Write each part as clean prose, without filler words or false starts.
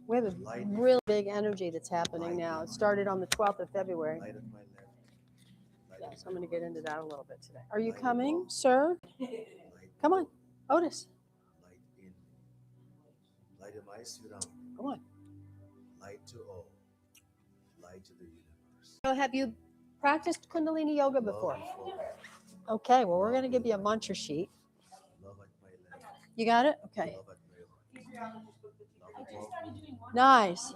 We have a really big energy that's happening now. It started on the 12th of February. Yeah, so I'm going to get into that a little bit today. Are you coming, sir? Come on, Otis. Come on. So have you practiced Kundalini yoga before? Okay, well, we're going to give you a mantra sheet. You got it? Okay. Nice.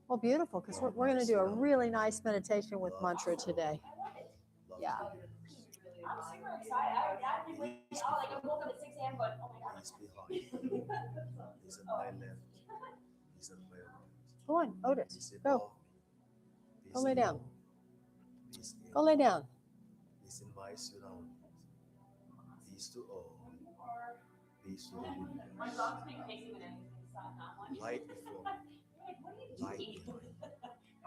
Well, beautiful, because we're going to do a really nice meditation with mantra today. Yeah. I'm super excited. I didn't wake up. Like, I woke up at 6 a.m. going, oh my God. Go on, Otis. Go. Go lay down. Go lay down. My dog's being crazy when anything inside that one. You're like, what are you doing?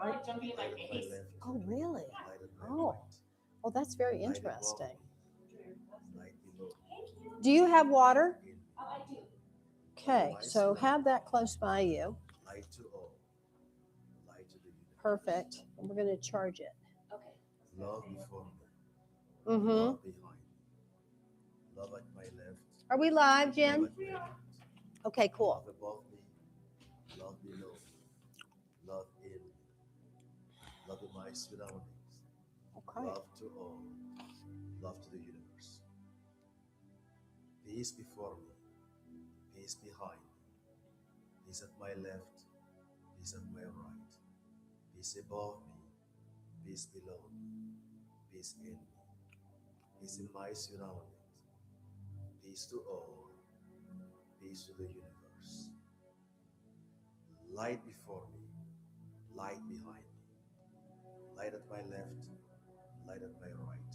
Or like jumping in my face. Oh, really? Oh, well, that's very interesting. Do you have water? Oh, I do. Okay, so have that close by you. Perfect. And we're going to charge it. Okay. Mm-hmm. Are we live, Jen? Okay, cool. Okay. Love to the universe. Peace before me, peace behind me, peace at my left, peace at my right, peace above me, peace below me, peace in me, peace in my surroundings, peace to all, peace to the universe. Light before me, light behind me, light at my left, light at my right,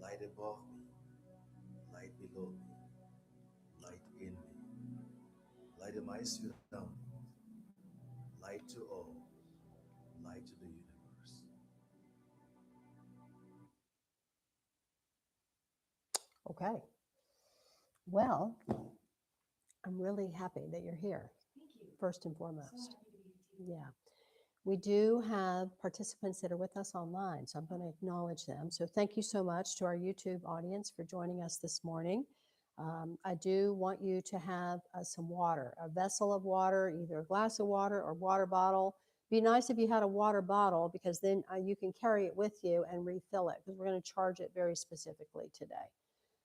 light above me, light below me, light in me, light in my surroundings, light to all, light to the universe. Okay. Well, I'm really happy that you're here, first and foremost. Yeah. We do have participants that are with us online, so I'm going to acknowledge them. So thank you so much to our YouTube audience for joining us this morning. I do want you to have some water, a vessel of water, either a glass of water or water bottle. Be nice if you had a water bottle, because then you can carry it with you and refill it, because we're going to charge it very specifically today.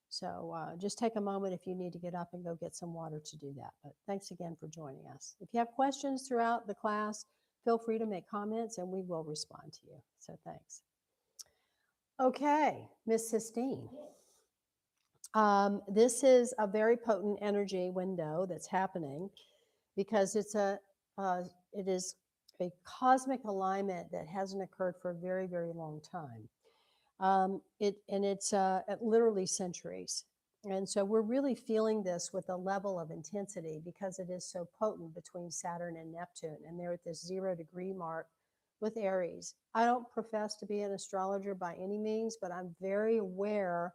So just take a moment if you need to get up and go get some water to do that. But thanks again for joining us. If you have questions throughout the class, feel free to make comments and we will respond to you. So thanks. Okay, Miss Sistine. This is a very potent energy window that's happening, because it is a cosmic alignment that hasn't occurred for a very, very long time. It's at literally centuries. And so we're really feeling this with a level of intensity, because it is so potent between Saturn and Neptune, and they're at this 0 degree mark with Aries. I don't profess to be an astrologer by any means, but I'm very aware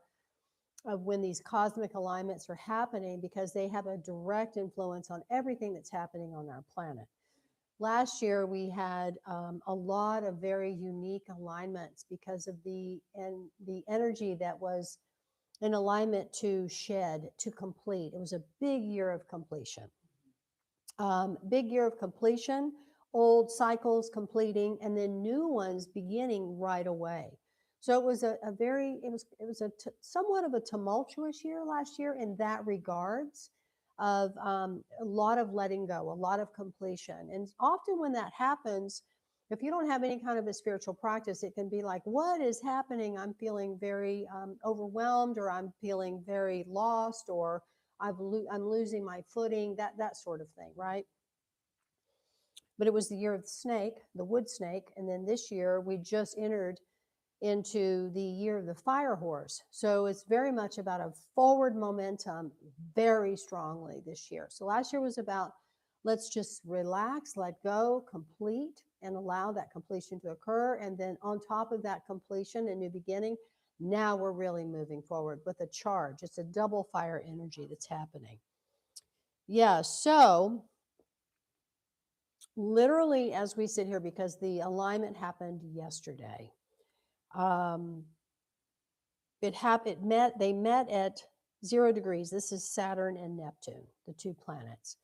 of when these cosmic alignments are happening, because they have a direct influence on everything that's happening on our planet. Last year, we had a lot of very unique alignments because of the energy that was in alignment to shed, to complete. It was a big year of completion. Big year of completion, old cycles completing, and then new ones beginning right away. So it was somewhat of a tumultuous year last year in that regards, of a lot of letting go, a lot of completion. And often when that happens, if you don't have any kind of a spiritual practice, it can be like, what is happening? I'm feeling very overwhelmed, or I'm feeling very lost, or I'm losing my footing, that sort of thing, right? But it was the year of the snake, the wood snake. And then this year we just entered into the year of the fire horse. So it's very much about a forward momentum very strongly this year. So last year was about, let's just relax, let go, complete, and allow that completion to occur. And then on top of that completion, a new beginning. Now we're really moving forward with a charge. It's a double fire energy that's happening. Yeah, so literally as we sit here, because the alignment happened yesterday, they met at 0 degrees. This is Saturn and Neptune, the two planets.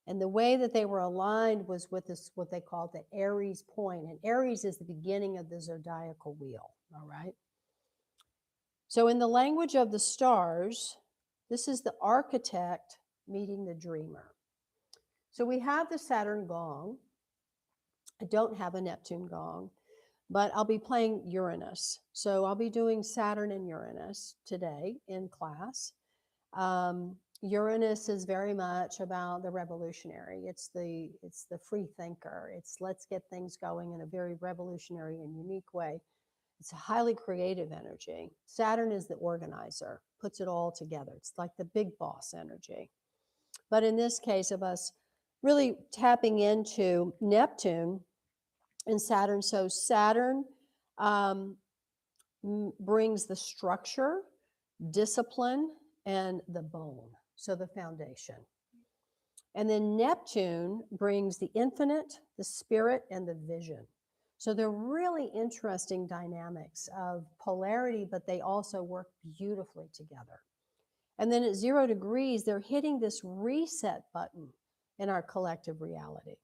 And the way that they were aligned was with this, what they call the Aries point. And Aries is the beginning of the zodiacal wheel, all right? So in the language of the stars, this is the architect meeting the dreamer. So we have the Saturn gong. I don't have a Neptune gong, but I'll be playing Uranus. So I'll be doing Saturn and Uranus today in class. Uranus is very much about the revolutionary. It's the free thinker. It's let's get things going in a very revolutionary and unique way. It's a highly creative energy. Saturn is the organizer, puts it all together. It's like the big boss energy. But in this case of us really tapping into Neptune and Saturn. So Saturn brings the structure, discipline, and the bone. So the foundation. And then Neptune brings the infinite, the spirit, and the vision. So they're really interesting dynamics of polarity, but they also work beautifully together. And then at 0 degrees, they're hitting this reset button in our collective reality.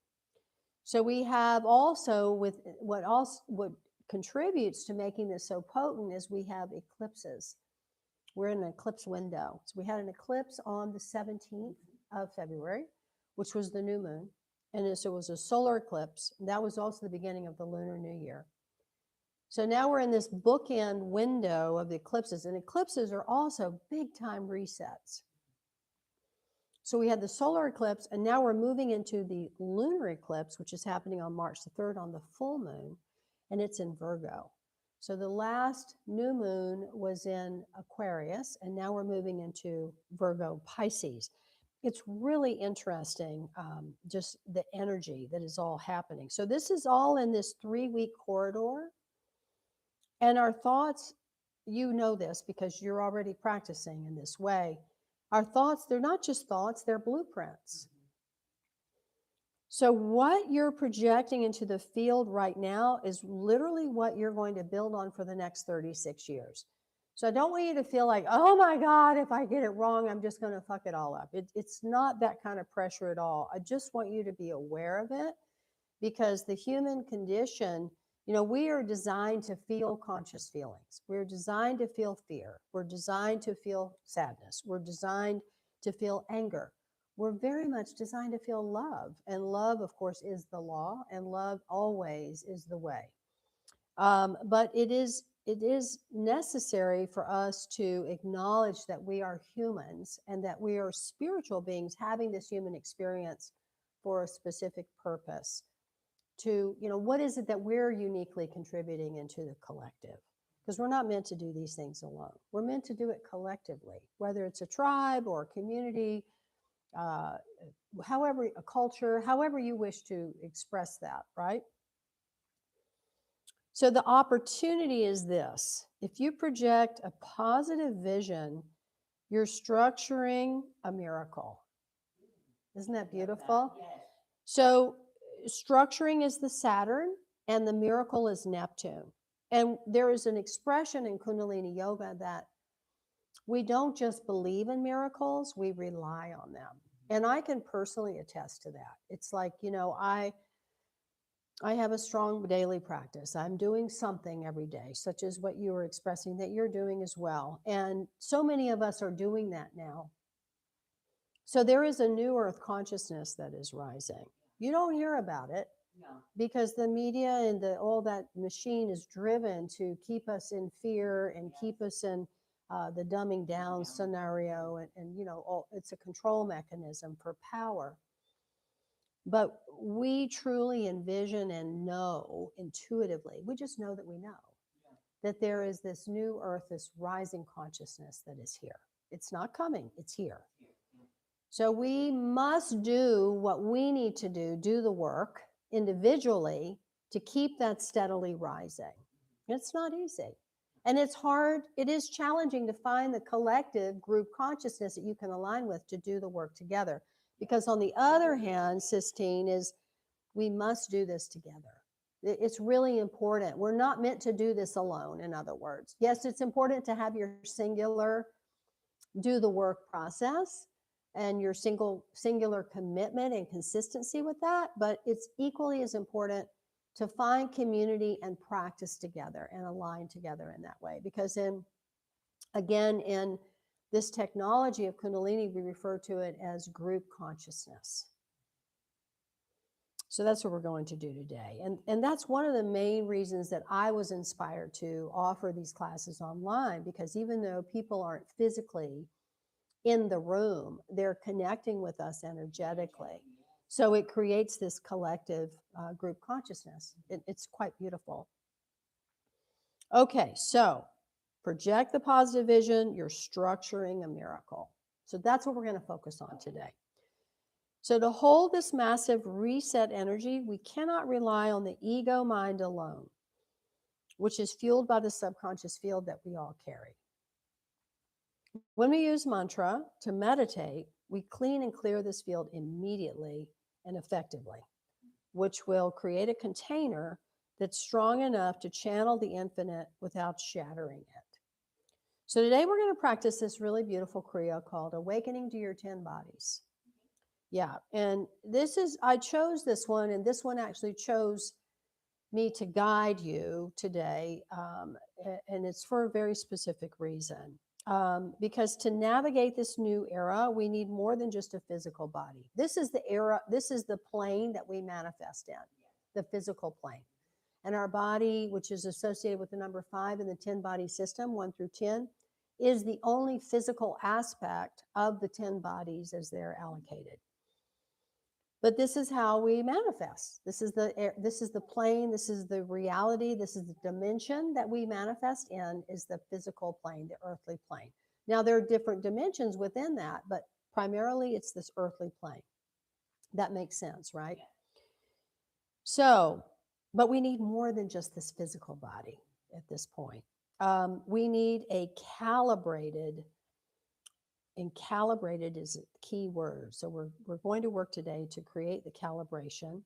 So we have also what contributes to making this so potent is we have eclipses. We're in an eclipse window. So we had an eclipse on the 17th of February, which was the new moon. And so it was a solar eclipse. And that was also the beginning of the Lunar New Year. So now we're in this bookend window of the eclipses. And eclipses are also big time resets. So we had the solar eclipse, and now we're moving into the lunar eclipse, which is happening on March the 3rd on the full moon. And it's in Virgo. So the last new moon was in Aquarius, and now we're moving into Virgo Pisces. It's really interesting, just the energy that is all happening. So this is all in this 3-week corridor. And our thoughts, you know this because you're already practicing in this way. Our thoughts, they're not just thoughts, they're blueprints. So what you're projecting into the field right now is literally what you're going to build on for the next 36 years. So I don't want you to feel like, oh my God, if I get it wrong, I'm just going to fuck it all up. It's not that kind of pressure at all. I just want you to be aware of it, because the human condition, you know, we are designed to feel conscious feelings. We're designed to feel fear. We're designed to feel sadness. We're designed to feel anger. We're very much designed to feel love. And love, of course, is the law, and love always is the way. But it is necessary for us to acknowledge that we are humans and that we are spiritual beings having this human experience for a specific purpose. To, you know, what is it that we're uniquely contributing into the collective? Because we're not meant to do these things alone. We're meant to do it collectively, whether it's a tribe or a community, however, a culture, however you wish to express that, right? So the opportunity is this. If you project a positive vision, you're structuring a miracle. Isn't that beautiful? Yes. So structuring is the Saturn and the miracle is Neptune. And there is an expression in Kundalini Yoga that we don't just believe in miracles, we rely on them. And I can personally attest to that. It's like, you know, I have a strong daily practice. I'm doing something every day, such as what you were expressing that you're doing as well. And so many of us are doing that now. So there is a new earth consciousness that is rising. You don't hear about it. No. Because the media and all that machine is driven to keep us in fear and keep us in the dumbing down scenario, and you know, it's a control mechanism for power. But we truly envision and know intuitively, we just know that we know that there is this new earth, this rising consciousness that is here. It's not coming, it's here. So we must do what we need to do the work individually to keep that steadily rising. It's not easy. And it's hard, it is challenging to find the collective group consciousness that you can align with to do the work together. Because on the other hand, Sistine, is we must do this together. It's really important. We're not meant to do this alone, in other words. Yes, it's important to have your singular do the work process and your singular commitment and consistency with that, but it's equally as important to find community and practice together and align together in that way. Because in this technology of Kundalini, we refer to it as group consciousness. So that's what we're going to do today. And that's one of the main reasons that I was inspired to offer these classes online, because even though people aren't physically in the room, they're connecting with us energetically. So it creates this collective group consciousness. It's quite beautiful. Okay, so project the positive vision. You're structuring a miracle. So that's what we're going to focus on today. So to hold this massive reset energy, we cannot rely on the ego mind alone, which is fueled by the subconscious field that we all carry. When we use mantra to meditate, we clean and clear this field immediately and effectively, which will create a container that's strong enough to channel the infinite without shattering it. So today we're going to practice this really beautiful Kriya called Awakening to Your 10 Bodies. Yeah, and I chose this one, and this one actually chose me to guide you today, and it's for a very specific reason. Because to navigate this new era, we need more than just a physical body. This is the era, this is the plane that we manifest in, the physical plane. And our body, which is associated with the number 5 in the 10 body system, 1 through 10, is the only physical aspect of the 10 bodies as they're allocated. But this is how we manifest. This is the plane, this is the reality, this is the dimension that we manifest in, is the physical plane, the earthly plane. Now there are different dimensions within that, but primarily it's this earthly plane. That makes sense, right? Yeah. So, but we need more than just this physical body at this point. We need a calibrated, and calibrated is a key word. So we're going to work today to create the calibration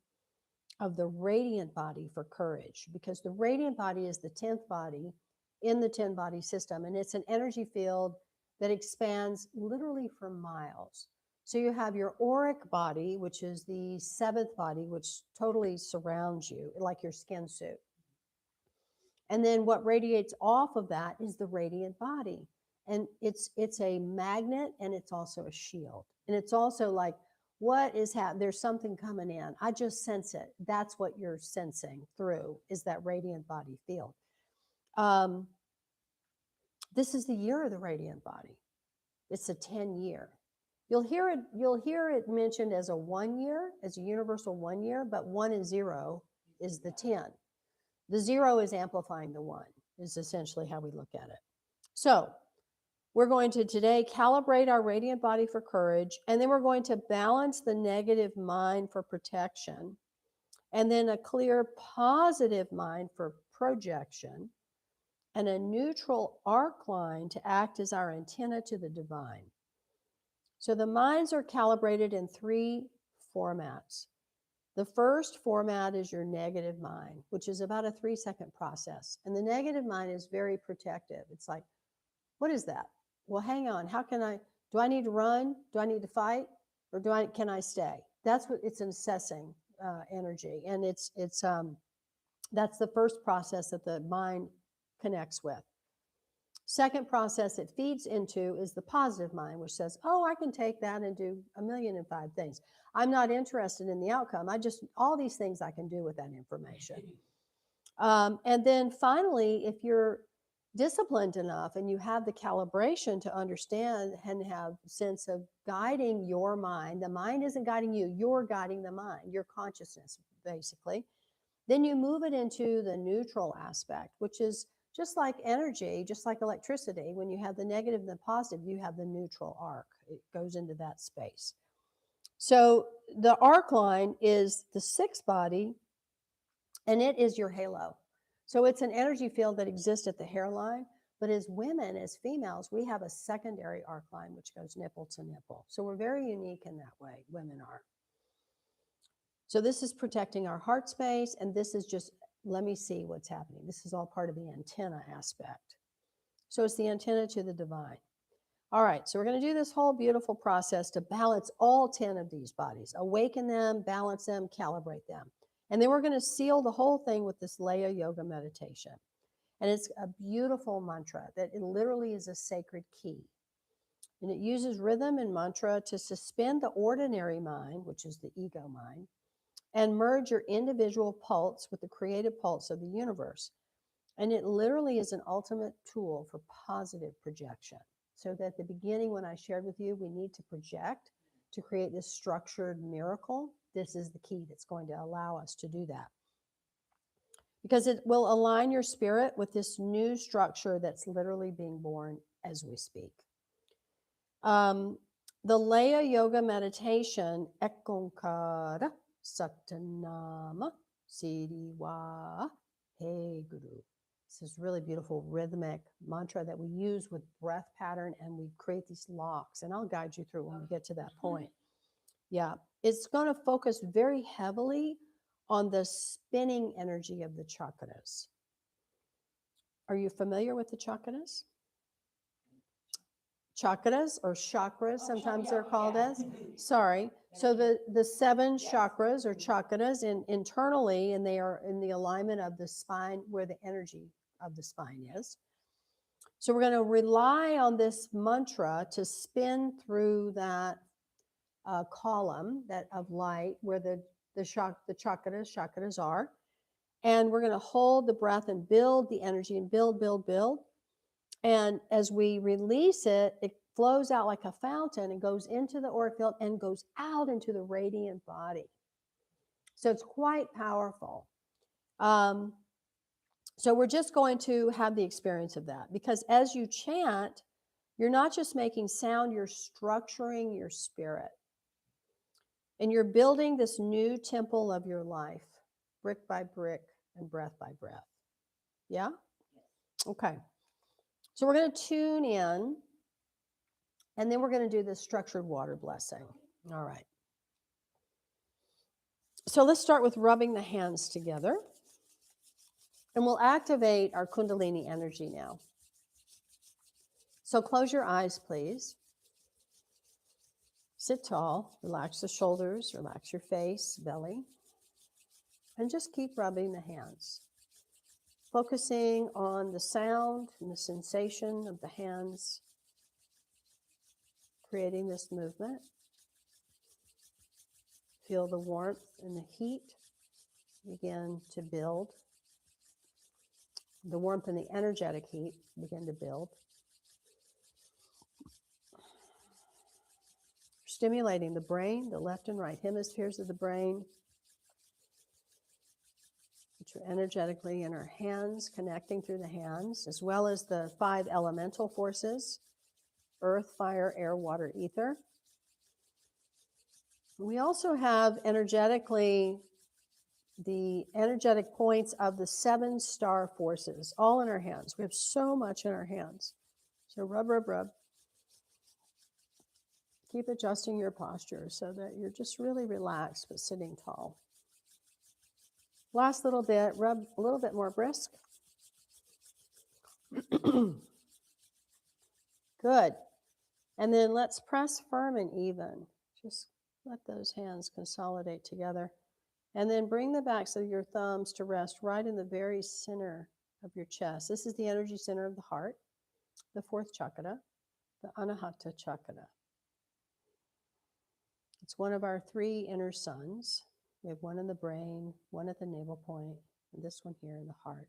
of the radiant body for courage, because the radiant body is the 10th body in the 10 body system, and it's an energy field that expands literally for miles. So you have your auric body, which is the 7th body, which totally surrounds you like your skin suit. And then what radiates off of that is the radiant body. And it's a magnet, and it's also a shield. And it's also like, what is happening? There's something coming in. I just sense it. That's what you're sensing through, is that radiant body field. This is the year of the radiant body. It's a 10 year. You'll hear it mentioned as a 1 year, as a universal 1 year, but 1 and 0 is the 10. The 0 is amplifying the 1, is essentially how we look at it. So we're going to today calibrate our radiant body for courage, and then we're going to balance the negative mind for protection, and then a clear positive mind for projection, and a neutral arc line to act as our antenna to the divine. So the minds are calibrated in 3 formats. The first format is your negative mind, which is about a 3-second process. And the negative mind is very protective. It's like, what is that? Well, hang on. Do I need to run? Do I need to fight? Or can I stay? That's what it's assessing energy. And that's the first process that the mind connects with. Second process it feeds into is the positive mind, which says, oh, I can take that and do 1,000,005 things. I'm not interested in the outcome. All these things I can do with that information. And then finally, if you're disciplined enough and you have the calibration to understand and have a sense of guiding your mind, the mind isn't guiding you, you're guiding the mind, your consciousness, basically. Then you move it into the neutral aspect, which is just like energy, just like electricity. When you have the negative and the positive, you have the neutral arc. It goes into that space. So the arc line is the 6th body, and it is your halo. So it's an energy field that exists at the hairline, but as women, as females, we have a secondary arc line which goes nipple to nipple. So we're very unique in that way, women are. So this is protecting our heart space, and this is just, let me see what's happening. This is all part of the antenna aspect. So it's the antenna to the divine. All right, so we're going to do this whole beautiful process to balance all 10 of these bodies, awaken them, balance them, calibrate them. And then we're going to seal the whole thing with this Laya Yoga meditation. And it's a beautiful mantra that it literally is a sacred key. And it uses rhythm and mantra to suspend the ordinary mind, which is the ego mind, and merge your individual pulse with the creative pulse of the universe. And it literally is an ultimate tool for positive projection. So that at the beginning, when I shared with you, we need to project to create this structured miracle. This is the key that's going to allow us to do that. Because it will align your spirit with this new structure that's literally being born as we speak. The Laya Yoga meditation, Ekonkara Satanama Siriwa Hey Guru. This is really beautiful rhythmic mantra that we use with breath pattern, and we create these locks. And I'll guide you through when we get to that point. Yeah, it's going to focus very heavily on the spinning energy of the chakras. Are you familiar with the chakras? Chakras or chakras, sometimes they're called as. Sorry. So the 7 chakras or chakras internally, and they are in the alignment of the spine where the energy of the spine is. So we're going to rely on this mantra to spin through that column that of light where the chakras are. And we're going to hold the breath and build the energy and build. And as we release it, it flows out like a fountain and goes into the auric field and goes out into the radiant body. So it's quite powerful. So we're just going to have the experience of that, because as you chant, you're not just making sound, you're structuring your spirit. And you're building this new temple of your life, brick by brick and breath by breath. Yeah? Okay. So we're going to tune in, and then we're going to do this structured water blessing. All right. So let's start with rubbing the hands together. And we'll activate our Kundalini energy now. So close your eyes, please. Sit tall, relax the shoulders, relax your face, belly, and just keep rubbing the hands. Focusing on the sound and the sensation of the hands, creating this movement. Feel the warmth and the heat begin to build. The warmth and the energetic heat begin to build. Stimulating the brain, the left and right hemispheres of the brain, which are energetically in our hands, connecting through the hands, as well as the 5 elemental forces, earth, fire, air, water, ether. We also have energetically the energetic points of the 7 star forces, all in our hands. We have so much in our hands. So rub, rub, rub. Keep adjusting your posture so that you're just really relaxed but sitting tall. Last little bit, rub a little bit more brisk. Good. And then let's press firm and even. Just let those hands consolidate together. And then bring the backs of your thumbs to rest right in the very center of your chest. This is the energy center of the heart, the 4th chakra, the Anahata chakra. It's one of our 3 inner suns. We have one in the brain, one at the navel point, and this one here in the heart.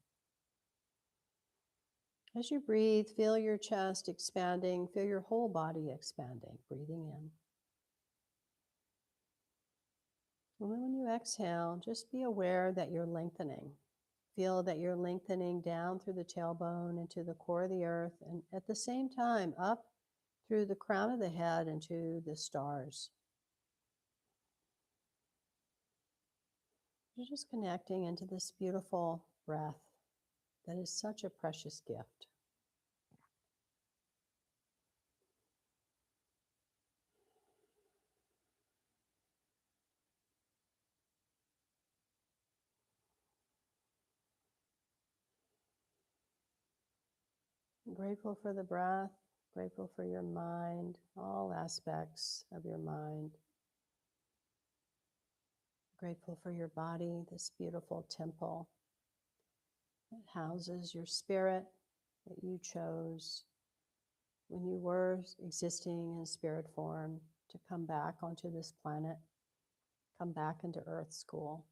As you breathe, feel your chest expanding, feel your whole body expanding, breathing in. And then when you exhale, just be aware that you're lengthening. Feel that you're lengthening down through the tailbone into the core of the earth, and at the same time up through the crown of the head into the stars. You're just connecting into this beautiful breath That is such a precious gift. I'm grateful for the breath, grateful for your mind, all aspects of your mind. Grateful for your body, this beautiful temple that houses your spirit that you chose when you were existing in spirit form to come back onto this planet, come back into Earth School,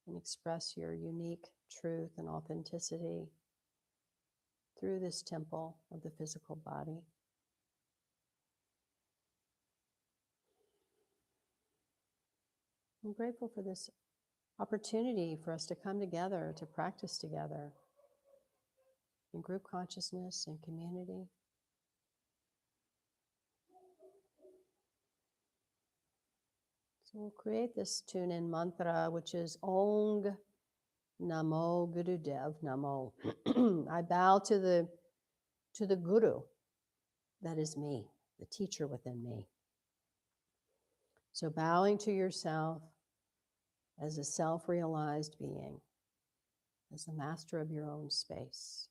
and express your unique truth and authenticity through this temple of the physical body. I'm grateful for this opportunity for us to come together, to practice together in group consciousness and community. So we'll create this tune-in mantra, which is Ong Namo Gurudev Namo. I bow to the Guru, that is me, the teacher within me. So bowing to yourself as a self-realized being, as the master of your own space.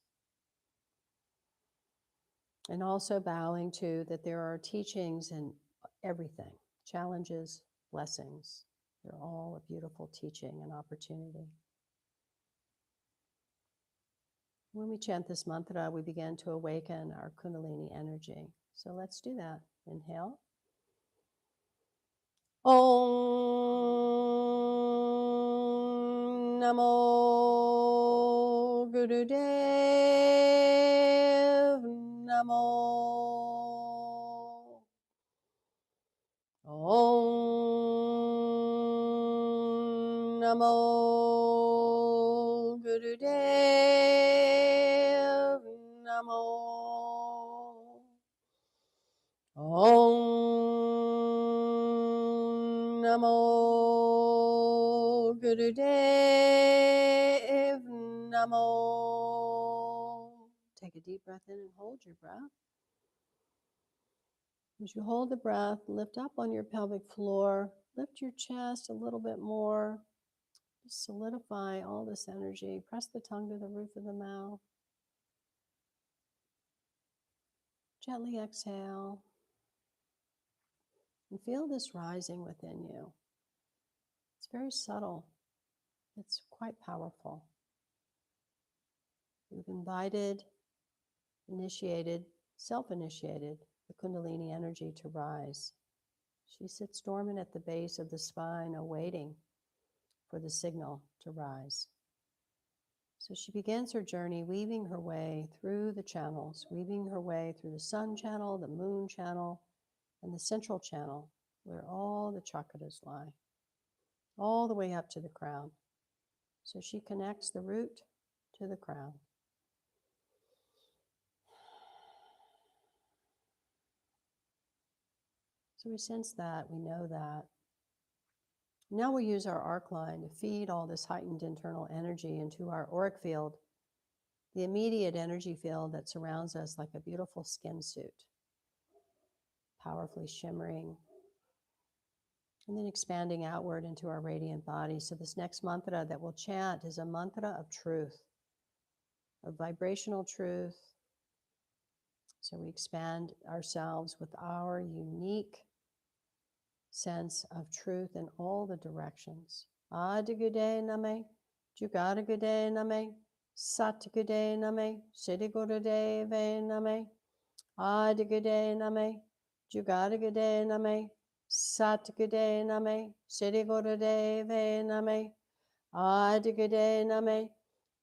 And also bowing to that there are teachings in everything, challenges, blessings. They're all a beautiful teaching and opportunity. When we chant this mantra, we begin to awaken our Kundalini energy. So let's do that. Inhale. Om Namo Gurudev Namo. Om Namo Gurudev Namo. Om Namo Gurudev Namo. Take a deep breath in and hold your breath. As you hold the breath, lift up on your pelvic floor, lift your chest a little bit more. Just solidify all this energy. Press the tongue to the roof of the mouth. Gently exhale. And feel this rising within you. It's very subtle. It's quite powerful. We've initiated, self-initiated the Kundalini energy to rise. She sits dormant at the base of the spine, awaiting for the signal to rise. So she begins her journey, weaving her way through the channels, weaving her way through the sun channel, the moon channel, and the central channel, where all the chakras lie, all the way up to the crown. So she connects the root to the crown. So we sense that, we know that. Now we'll use our arc line to feed all this heightened internal energy into our auric field, the immediate energy field that surrounds us like a beautiful skin suit, powerfully shimmering, and then expanding outward into our radiant body. So this next mantra that we'll chant is a mantra of truth, of vibrational truth. So we expand ourselves with our unique sense of truth in all the directions. Adigude name, Jugadagude name, Satgude name, Siddhigurudeve name, Adigude name, Jugadagude name, Satgude name, Siddhigurudeve name, Adigude name,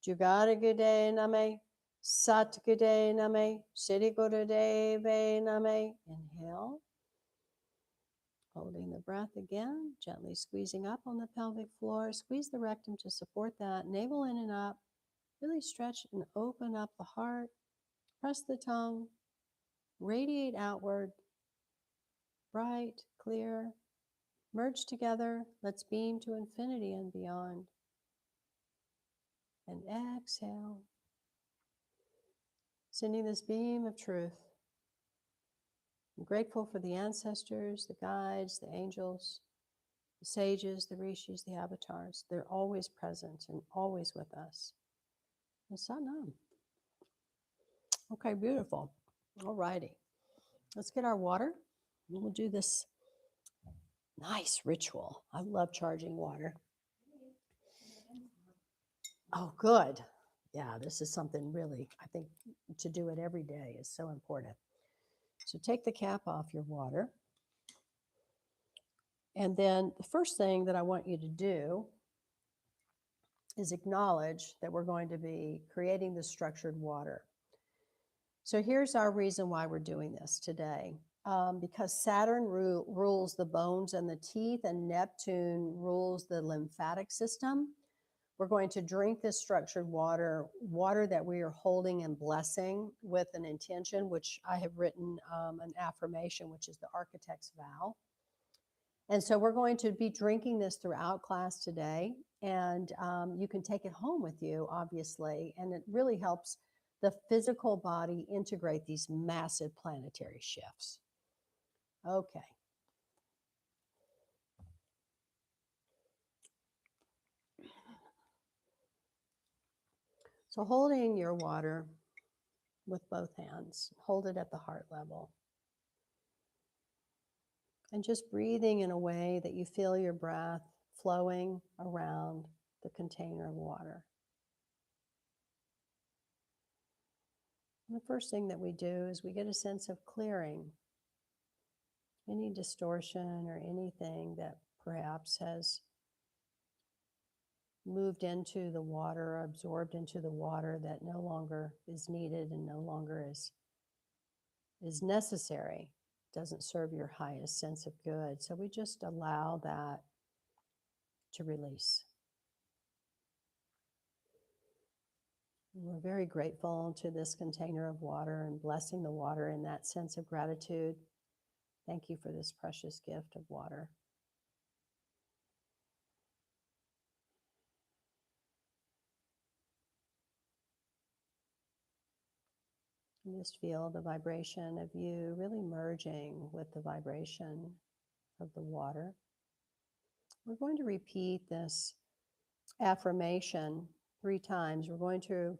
Jugadagude name, Satgude name, Siddhigurudeve name. Inhale. Holding the breath again, gently squeezing up on the pelvic floor. Squeeze the rectum to support that. Navel in and up. Really stretch and open up the heart. Press the tongue. Radiate outward. Bright, clear. Merge together. Let's beam to infinity and beyond. And exhale. Sending this beam of truth. I'm grateful for the ancestors, the guides, the angels, the sages, the rishis, the avatars. They're always present and always with us. And Sat Nam. Okay, beautiful. All righty. Let's get our water. And we'll do this nice ritual. I love charging water. Oh, good. Yeah, this is something really, I think, to do it every day is so important. So take the cap off your water. And then the first thing that I want you to do is acknowledge that we're going to be creating the structured water. So here's our reason why we're doing this today. Because Saturn rules the bones and the teeth, and Neptune rules the lymphatic system. We're going to drink this structured water that we are holding and blessing with an intention, which I have written an affirmation, which is the architect's vow. And so we're going to be drinking this throughout class today. And you can take it home with you, obviously. And it really helps the physical body integrate these massive planetary shifts. Okay. So holding your water with both hands, hold it at the heart level. And just breathing in a way that you feel your breath flowing around the container of water. And the first thing that we do is we get a sense of clearing any distortion or anything that perhaps has moved into the water, absorbed into the water that no longer is needed and no longer is necessary, doesn't serve your highest sense of good. So we just allow that to release. And we're very grateful to this container of water and blessing the water in that sense of gratitude. Thank you for this precious gift of water. And just feel the vibration of you really merging with the vibration of the water. We're going to repeat this affirmation 3 times. We're going to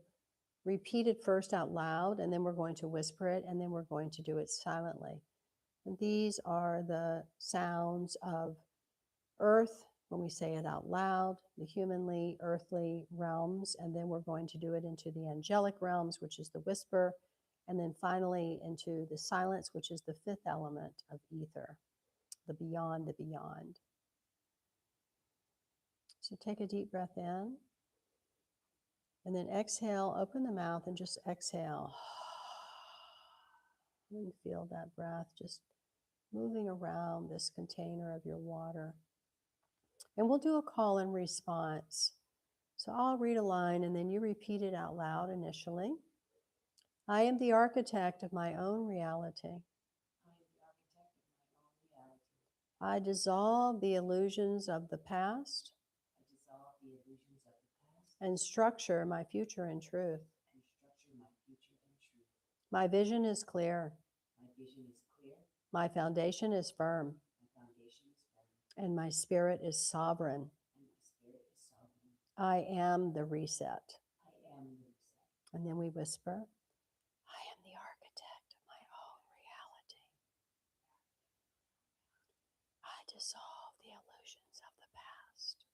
repeat it first out loud, and then we're going to whisper it, and then we're going to do it silently. And these are the sounds of earth when we say it out loud, the humanly, earthly realms, and then we're going to do it into the angelic realms, which is the whisper, and then finally into the silence, which is the 5th element of ether, the beyond the beyond. So take a deep breath in, and then exhale, open the mouth and just exhale. And feel that breath just moving around this container of your water. And we'll do a call and response. So I'll read a line and then you repeat it out loud initially. I am the architect of my own reality. I dissolve the illusions of the past and structure my future in truth. My vision is clear. My foundation is firm. And my spirit is sovereign. I am the reset. And then we whisper, I am the architect of my own reality. I dissolve the illusions of the past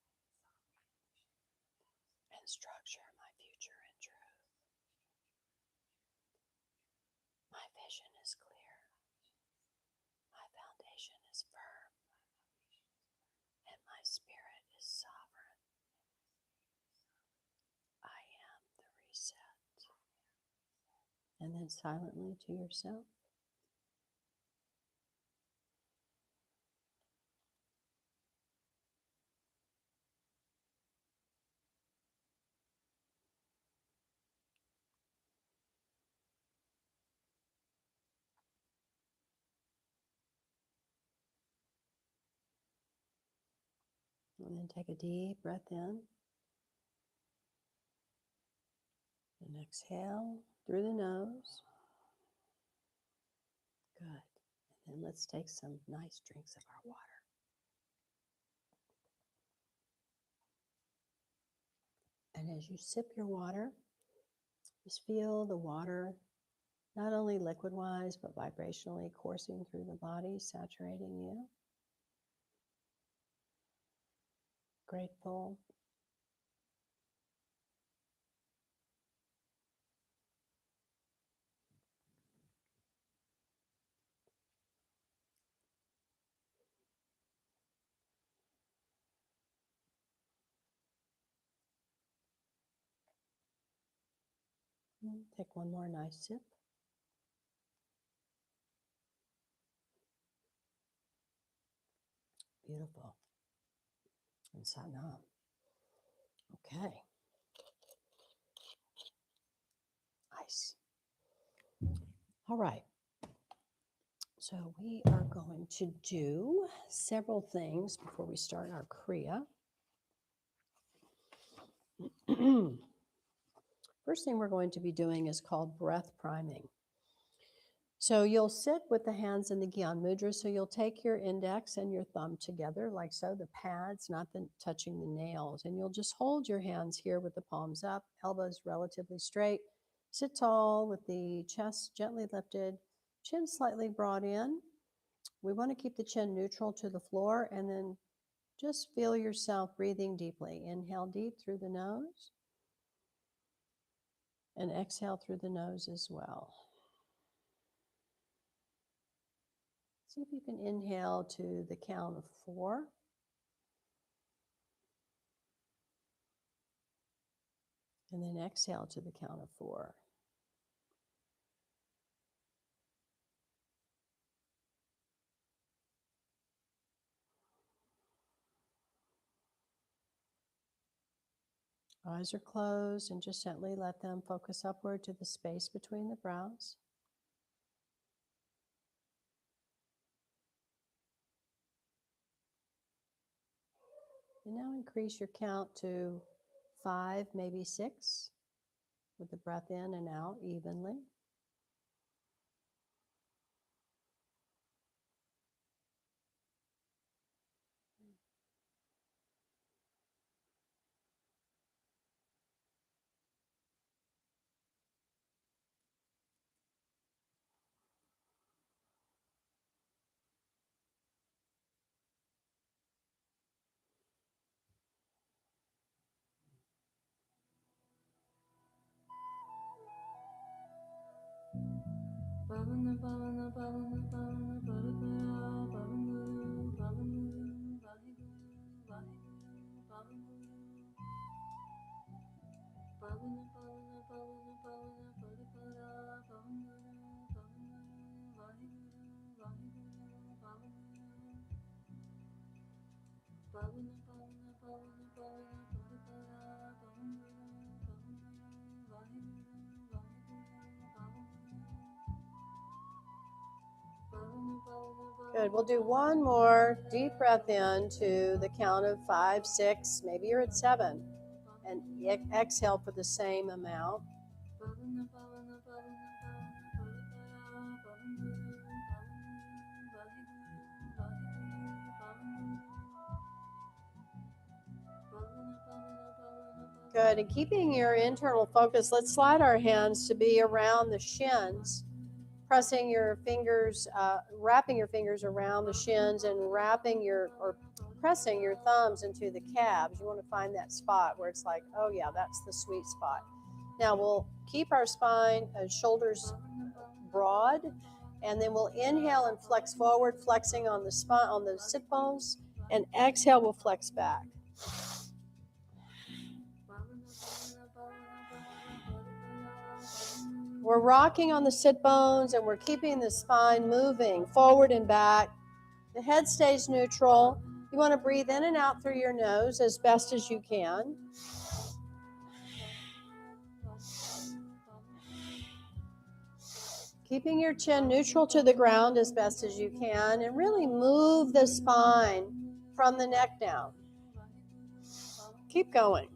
and structure my future in truth. My vision is clear. My foundation is firm. And my spirit is sovereign. I am the reset. And then silently to yourself. And then take a deep breath in. And exhale through the nose. Good. And then let's take some nice drinks of our water. And as you sip your water, just feel the water not only liquid-wise, but vibrationally coursing through the body, saturating you. Grateful. Take one more nice sip. Beautiful. And Satnam. Okay. Nice. All right. So we are going to do several things before we start our Kriya. First thing we're going to be doing is called breath priming. So you'll sit with the hands in the Gyan Mudra. So you'll take your index and your thumb together like so, the pads, not touching the nails. And you'll just hold your hands here with the palms up, elbows relatively straight. Sit tall with the chest gently lifted, chin slightly brought in. We want to keep the chin neutral to the floor, and then just feel yourself breathing deeply. Inhale deep through the nose and exhale through the nose as well. See if you can inhale to the count of 4. And then exhale to the count of 4. Eyes are closed, and just gently let them focus upward to the space between the brows. And now increase your count to 5, maybe 6, with the breath in and out evenly. Good. We'll do one more deep breath in to the count of 5, 6, maybe you're at 7. And exhale for the same amount. Good. And keeping your internal focus, let's slide our hands to be around the shins, pressing your fingers, wrapping your fingers around the shins and pressing your thumbs into the calves. You want to find that spot where it's like, oh yeah, that's the sweet spot. Now we'll keep our spine, shoulders broad, and then we'll inhale and flex forward, flexing on the spine, on the sit bones, and exhale, we'll flex back. We're rocking on the sit bones, and we're keeping the spine moving forward and back. The head stays neutral. You want to breathe in and out through your nose as best as you can. Keeping your chin neutral to the ground as best as you can, and really move the spine from the neck down. Keep going.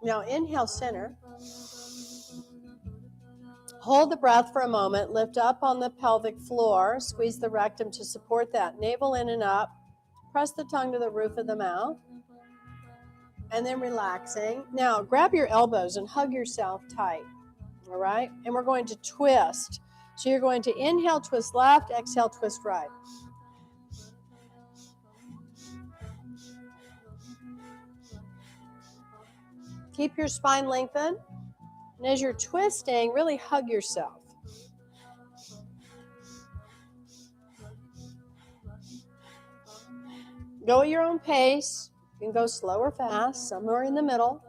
Now inhale, center. Hold the breath for a moment. Lift up on the pelvic floor. Squeeze the rectum to support that. Navel in and up. Press the tongue to the roof of the mouth. And then relaxing. Now grab your elbows and hug yourself tight. All right? And we're going to twist. So you're going to inhale, twist left. Exhale, twist right. Keep your spine lengthened. And as you're twisting, really hug yourself. Go at your own pace. You can go slow or fast, somewhere in the middle.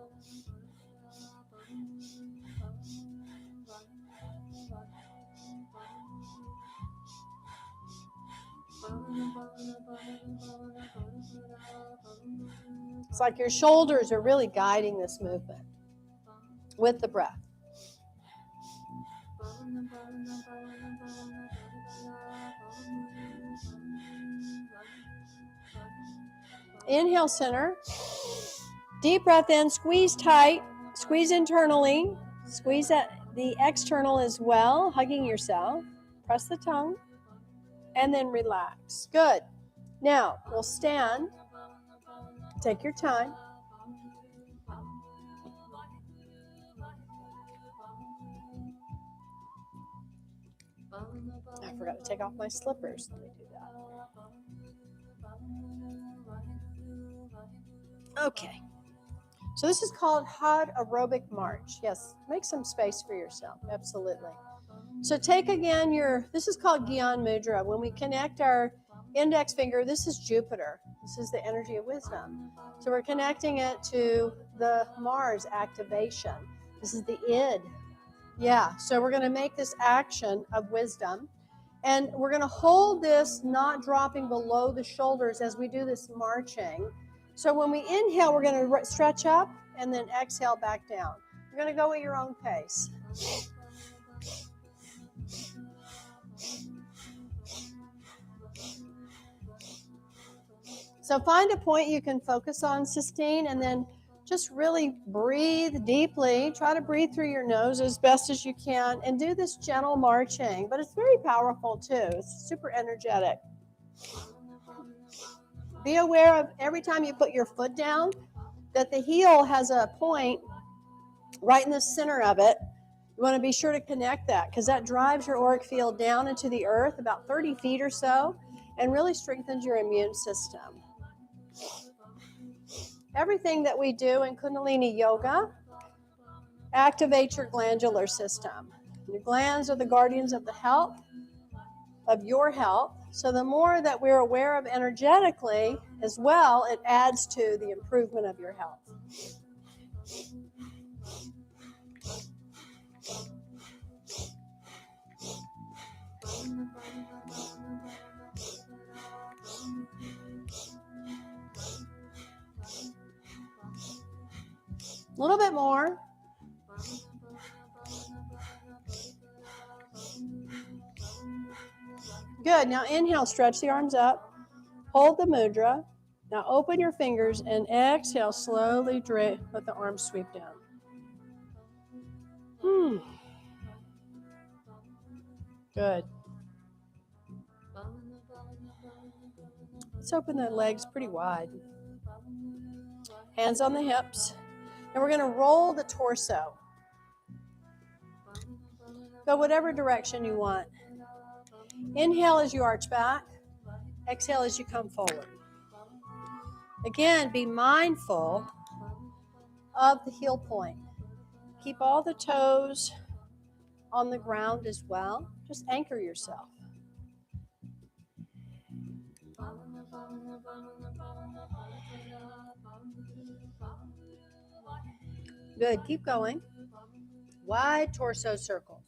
It's like your shoulders are really guiding this movement with the breath. Inhale, center. Deep breath in, squeeze tight, squeeze internally, squeeze the external as well, hugging yourself. Press the tongue, and then relax. Good. Now, we'll stand. Take your time. I forgot to take off my slippers. Let me do that. Okay. So this is called HUD aerobic march. Yes, make some space for yourself. Absolutely. So take again this is called Gyan Mudra. When we connect our index finger, this is Jupiter. This is the energy of wisdom. So we're connecting it to the Mars activation. This is the id. Yeah, so we're going to make this action of wisdom. And we're going to hold this, not dropping below the shoulders as we do this marching. So when we inhale, we're going to stretch up and then exhale back down. You're going to go at your own pace. So find a point you can focus on, sustain, and then just really breathe deeply. Try to breathe through your nose as best as you can and do this gentle marching. But it's very powerful too. It's super energetic. Be aware of every time you put your foot down that the heel has a point right in the center of it. You want to be sure to connect that because that drives your auric field down into the earth about 30 feet or so and really strengthens your immune system. Everything that we do in Kundalini Yoga activates your glandular system. Your glands are the guardians of the health, of your health. So the more that we're aware of energetically as well, it adds to the improvement of your health. A little bit more. Good. Now inhale, stretch the arms up. Hold the mudra. Now open your fingers and exhale, slowly let the arms sweep down. Good. Let's open the legs pretty wide. Hands on the hips. And we're going to roll the torso. Go whatever direction you want. Inhale as you arch back. Exhale as you come forward. Again, be mindful of the heel point. Keep all the toes on the ground as well. Just anchor yourself. Good. Keep going. Wide torso circles.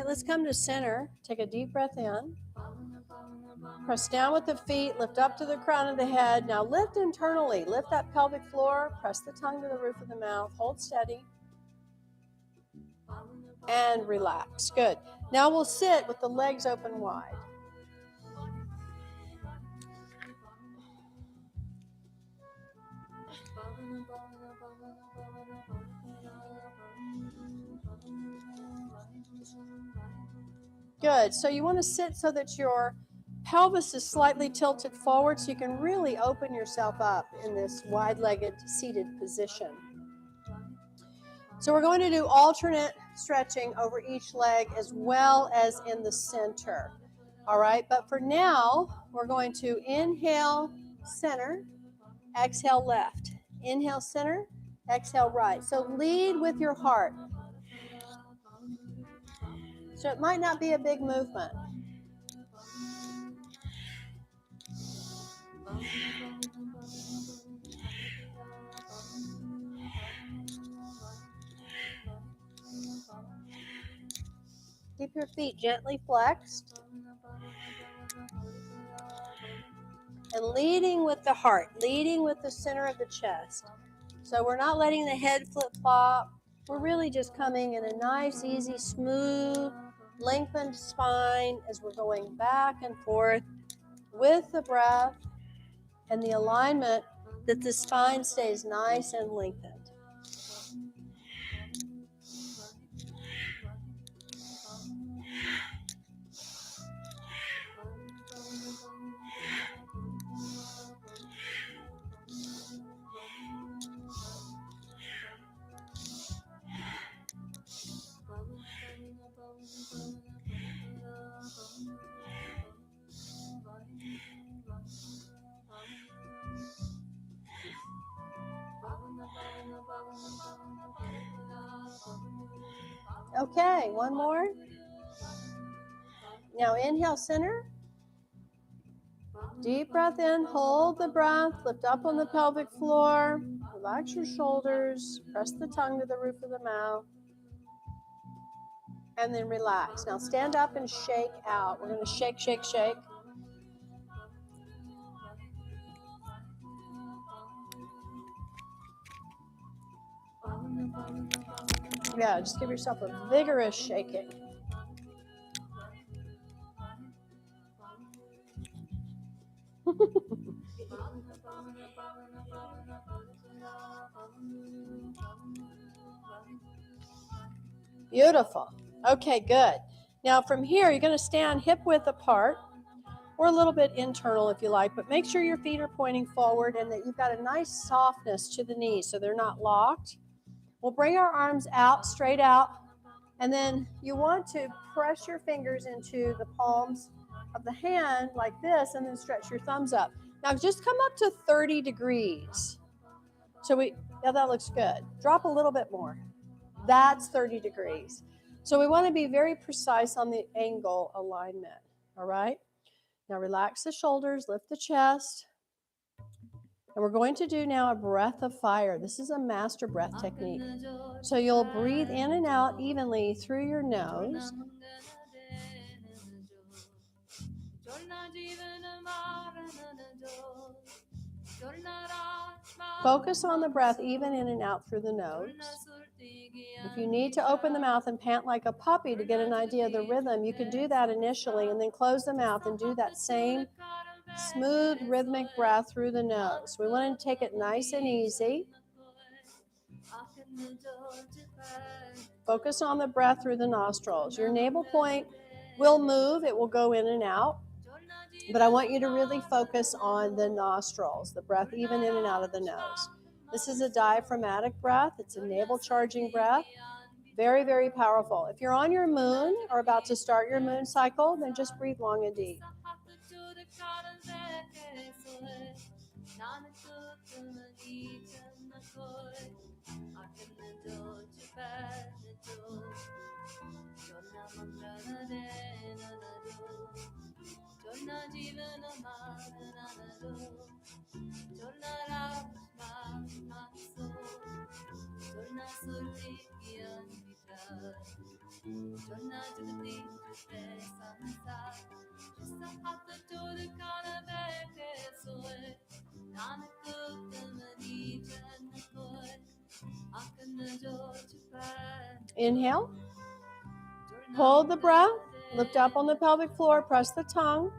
right, let's come to center. Take a deep breath in. Press down with the feet, lift up to the crown of the head. Now lift internally, lift that pelvic floor, press the tongue to the roof of the mouth, hold steady, and relax. Good. Now we'll sit with the legs open wide. Good. So you want to sit so that your pelvis is slightly tilted forward so you can really open yourself up in this wide-legged seated position. So we're going to do alternate stretching over each leg as well as in the center. All right, but for now, we're going to inhale center, exhale left. Inhale center, exhale right. So lead with your heart. So it might not be a big movement. Keep your feet gently flexed. And leading with the heart, leading with the center of the chest. So we're not letting the head flip-flop. We're really just coming in a nice, easy, smooth, lengthened spine as we're going back and forth with the breath and the alignment that the spine stays nice and lengthened. Okay, one more. Now inhale center. Deep breath in, hold the breath, lift up on the pelvic floor, relax your shoulders, press the tongue to the roof of the mouth, and then relax. Now stand up and shake out. We're going to shake, shake, shake. Yeah, just give yourself a vigorous shaking. Beautiful. Okay, good. Now from here, you're going to stand hip width apart or a little bit internal if you like, but make sure your feet are pointing forward and that you've got a nice softness to the knees so they're not locked. We'll bring our arms out, straight out, and then you want to press your fingers into the palms of the hand like this and then stretch your thumbs up. Now just come up to 30 degrees. So yeah, that looks good. Drop a little bit more. That's 30 degrees. So we want to be very precise on the angle alignment, all right? Now relax the shoulders, lift the chest. And we're going to do now a breath of fire. This is a master breath technique. So you'll breathe in and out evenly through your nose. Focus on the breath even in and out through the nose. If you need to open the mouth and pant like a puppy to get an idea of the rhythm, you can do that initially and then close the mouth and do that same smooth rhythmic breath through the nose. We want to take it nice and easy. Focus on the breath through the nostrils. Your navel point will move. It will go in and out. But I want you to really focus on the nostrils, the breath even in and out of the nose. This is a diaphragmatic breath. It's a navel charging breath. Very, very powerful. If you're on your moon or about to start your moon cycle, then just breathe long and deep. Inhale. Hold the breath. Lift up on the pelvic floor. Press the tongue.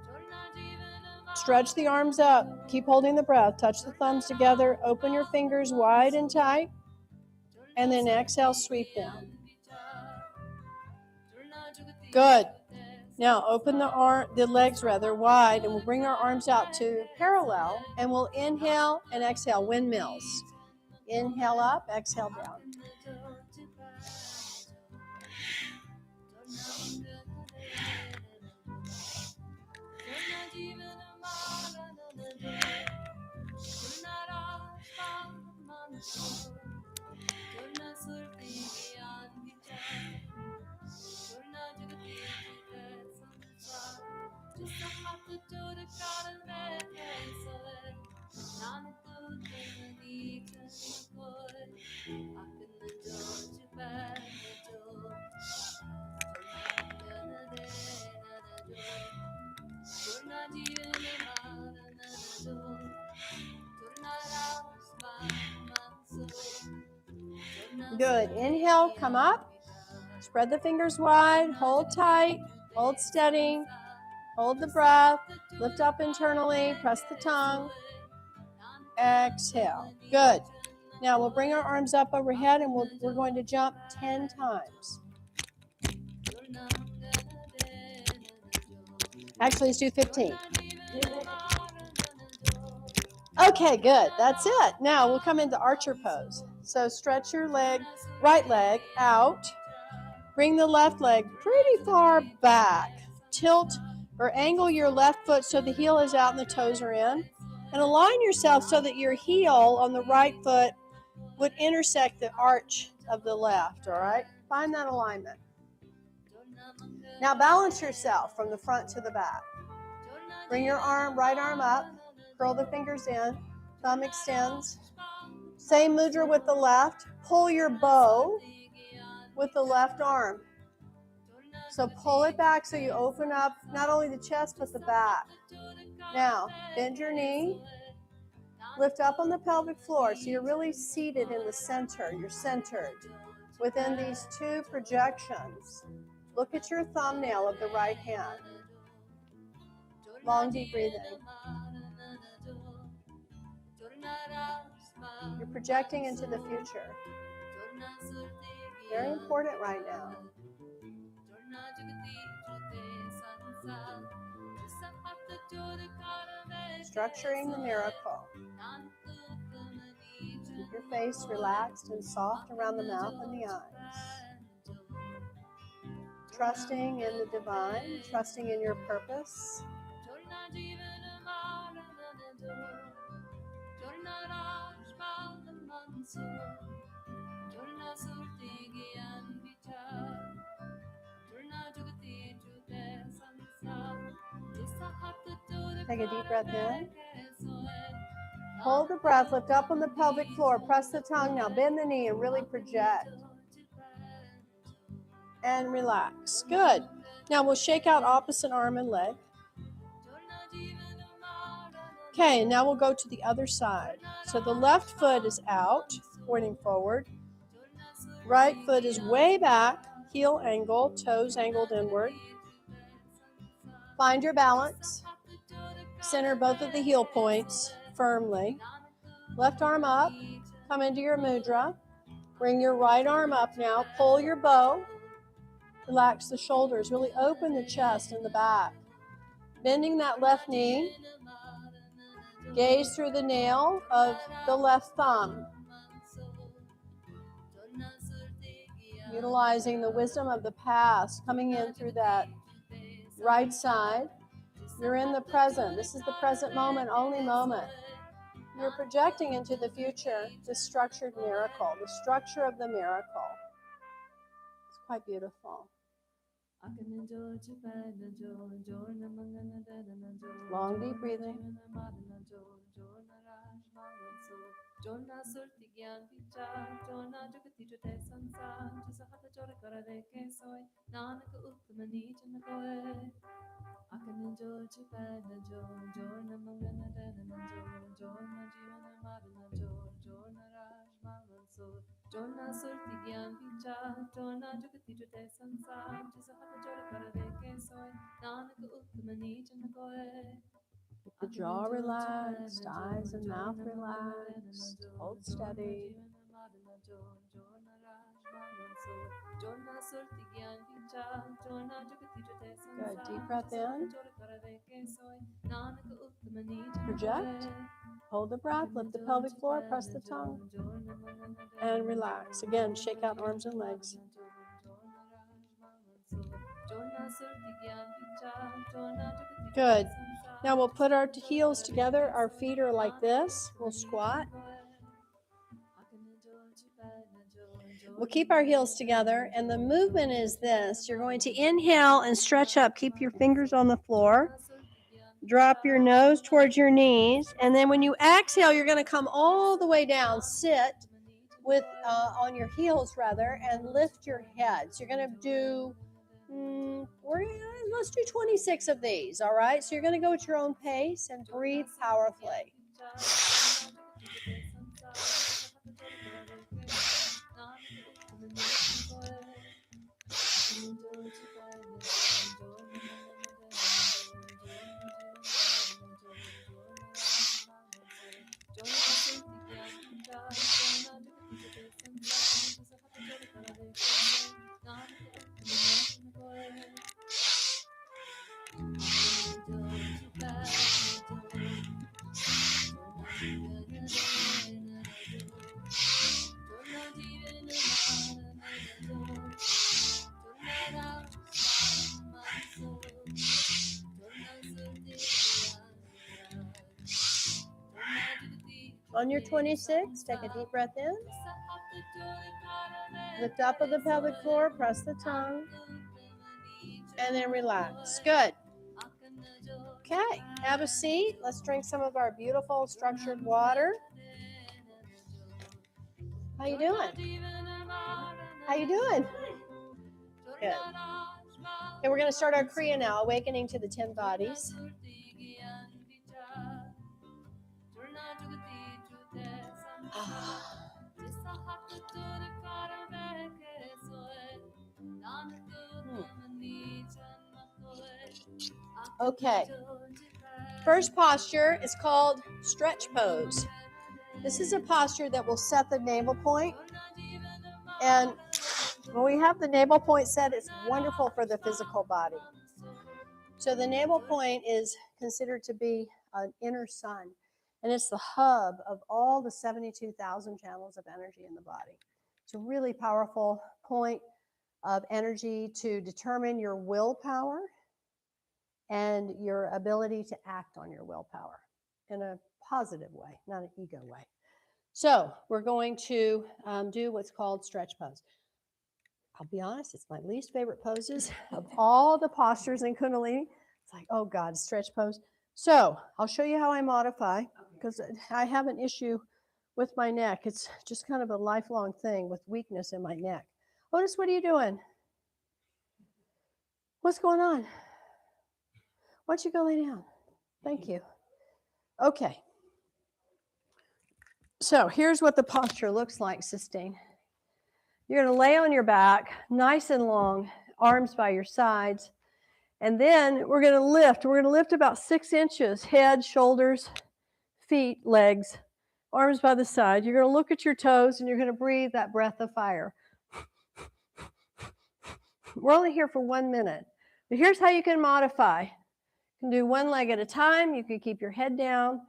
Stretch the arms up. Keep holding the breath. Touch the thumbs together. Open your fingers wide and tight. And then exhale, sweep down. Good. Now open the legs wide, and we'll bring our arms out to parallel, and we'll inhale and exhale, windmills. Inhale up, exhale down. Good. Inhale, come up. Spread the fingers wide. Hold tight. Hold steady. Hold the breath. Lift up internally. Press the tongue. Exhale. Good. Now we'll bring our arms up overhead, and we're going to jump 10 times. Actually, let's do 15. Okay, good. That's it. Now we'll come into archer pose. So stretch your right leg out. Bring the left leg pretty far back. Tilt or angle your left foot so the heel is out and the toes are in. And align yourself so that your heel on the right foot would intersect the arch of the left, all right? Find that alignment. Now balance yourself from the front to the back. Bring your right arm up. Curl the fingers in. Thumb extends. Same mudra with the left. Pull your bow with the left arm. So pull it back so you open up not only the chest but the back. Now, bend your knee. Lift up on the pelvic floor so you're really seated in the center. You're centered within these two projections. Look at your thumbnail of the right hand. Long, deep breathing. You're projecting into the future. Very important right now. Structuring the miracle. Keep your face relaxed and soft around the mouth and the eyes. Trusting in the divine, trusting in your purpose. Take a deep breath in. Hold the breath, lift up on the pelvic floor, press the tongue now, bend the knee and really project. And relax. Good. Now we'll shake out opposite arm and leg. Okay, now we'll go to the other side. So the left foot is out, pointing forward. Right foot is way back, heel angle, toes angled inward. Find your balance. Center both of the heel points firmly. Left arm up, come into your mudra. Bring your right arm up now, pull your bow. Relax the shoulders, really open the chest and the back. Bending that left knee. Gaze through the nail of the left thumb. Utilizing the wisdom of the past, coming in through that right side. You're in the present. This is the present moment, only moment. You're projecting into the future, the structured miracle, the structure of the miracle. It's quite beautiful. Long, deep breathing. Jona surti gyan vichar, jona jagati jute sansar, jisa hata jora karave ke soy, nanak uttamani janakoe. Akana jor chipana jor, jor na mangana dana jor, jor na jivana marana jor, jor na raj malan sor, jor na surti gyan vichar, jor na jagati jute sansar, jisa hata jora karave ke soy, nanak uttamani janakoe. Keep the jaw relaxed, eyes and mouth relaxed. Hold steady. Good. Deep breath in. Project. Hold the breath. Lift the pelvic floor. Press the tongue. And relax. Again, shake out arms and legs. Good. Now we'll put our heels together. Our feet are like this. We'll squat. We'll keep our heels together, and the movement is this. You're going to inhale and stretch up. Keep your fingers on the floor. Drop your nose towards your knees, and then when you exhale, you're going to come all the way down. Sit with on your heels, rather, and lift your head. So you're going to do, let's do 26 of these, all right? So you're going to go at your own pace and breathe powerfully. On your 26, take a deep breath in. Lift up of the pelvic floor, press the tongue, and then relax. Good. Okay, have a seat. Let's drink some of our beautiful structured water. How you doing? How you doing? Good. Okay, we're going to start our Kriya now, awakening to the 10 bodies. Okay. First posture is called stretch pose. This is a posture that will set the navel point. And when we have the navel point set, it's wonderful for the physical body. So the navel point is considered to be an inner sun, and it's the hub of all the 72,000 channels of energy in the body. It's a really powerful point of energy to determine your willpower and your ability to act on your willpower in a positive way, not an ego way. So we're going to do what's called stretch pose. I'll be honest, it's my least favorite poses of all the postures in Kundalini. It's like, oh God, stretch pose. So I'll show you how I modify, because I have an issue with my neck. It's just kind of a lifelong thing with weakness in my neck. Otis, what are you doing? What's going on? Why don't you go lay down? Thank you. Okay. So here's what the posture looks like, Sistine. You're going to lay on your back, nice and long, arms by your sides. And then we're going to lift. We're going to lift about 6 inches, head, shoulders, feet, legs, arms by the side. You're going to look at your toes, and you're going to breathe that breath of fire. We're only here for 1 minute. But here's how you can modify. You can do one leg at a time. You can keep your head down.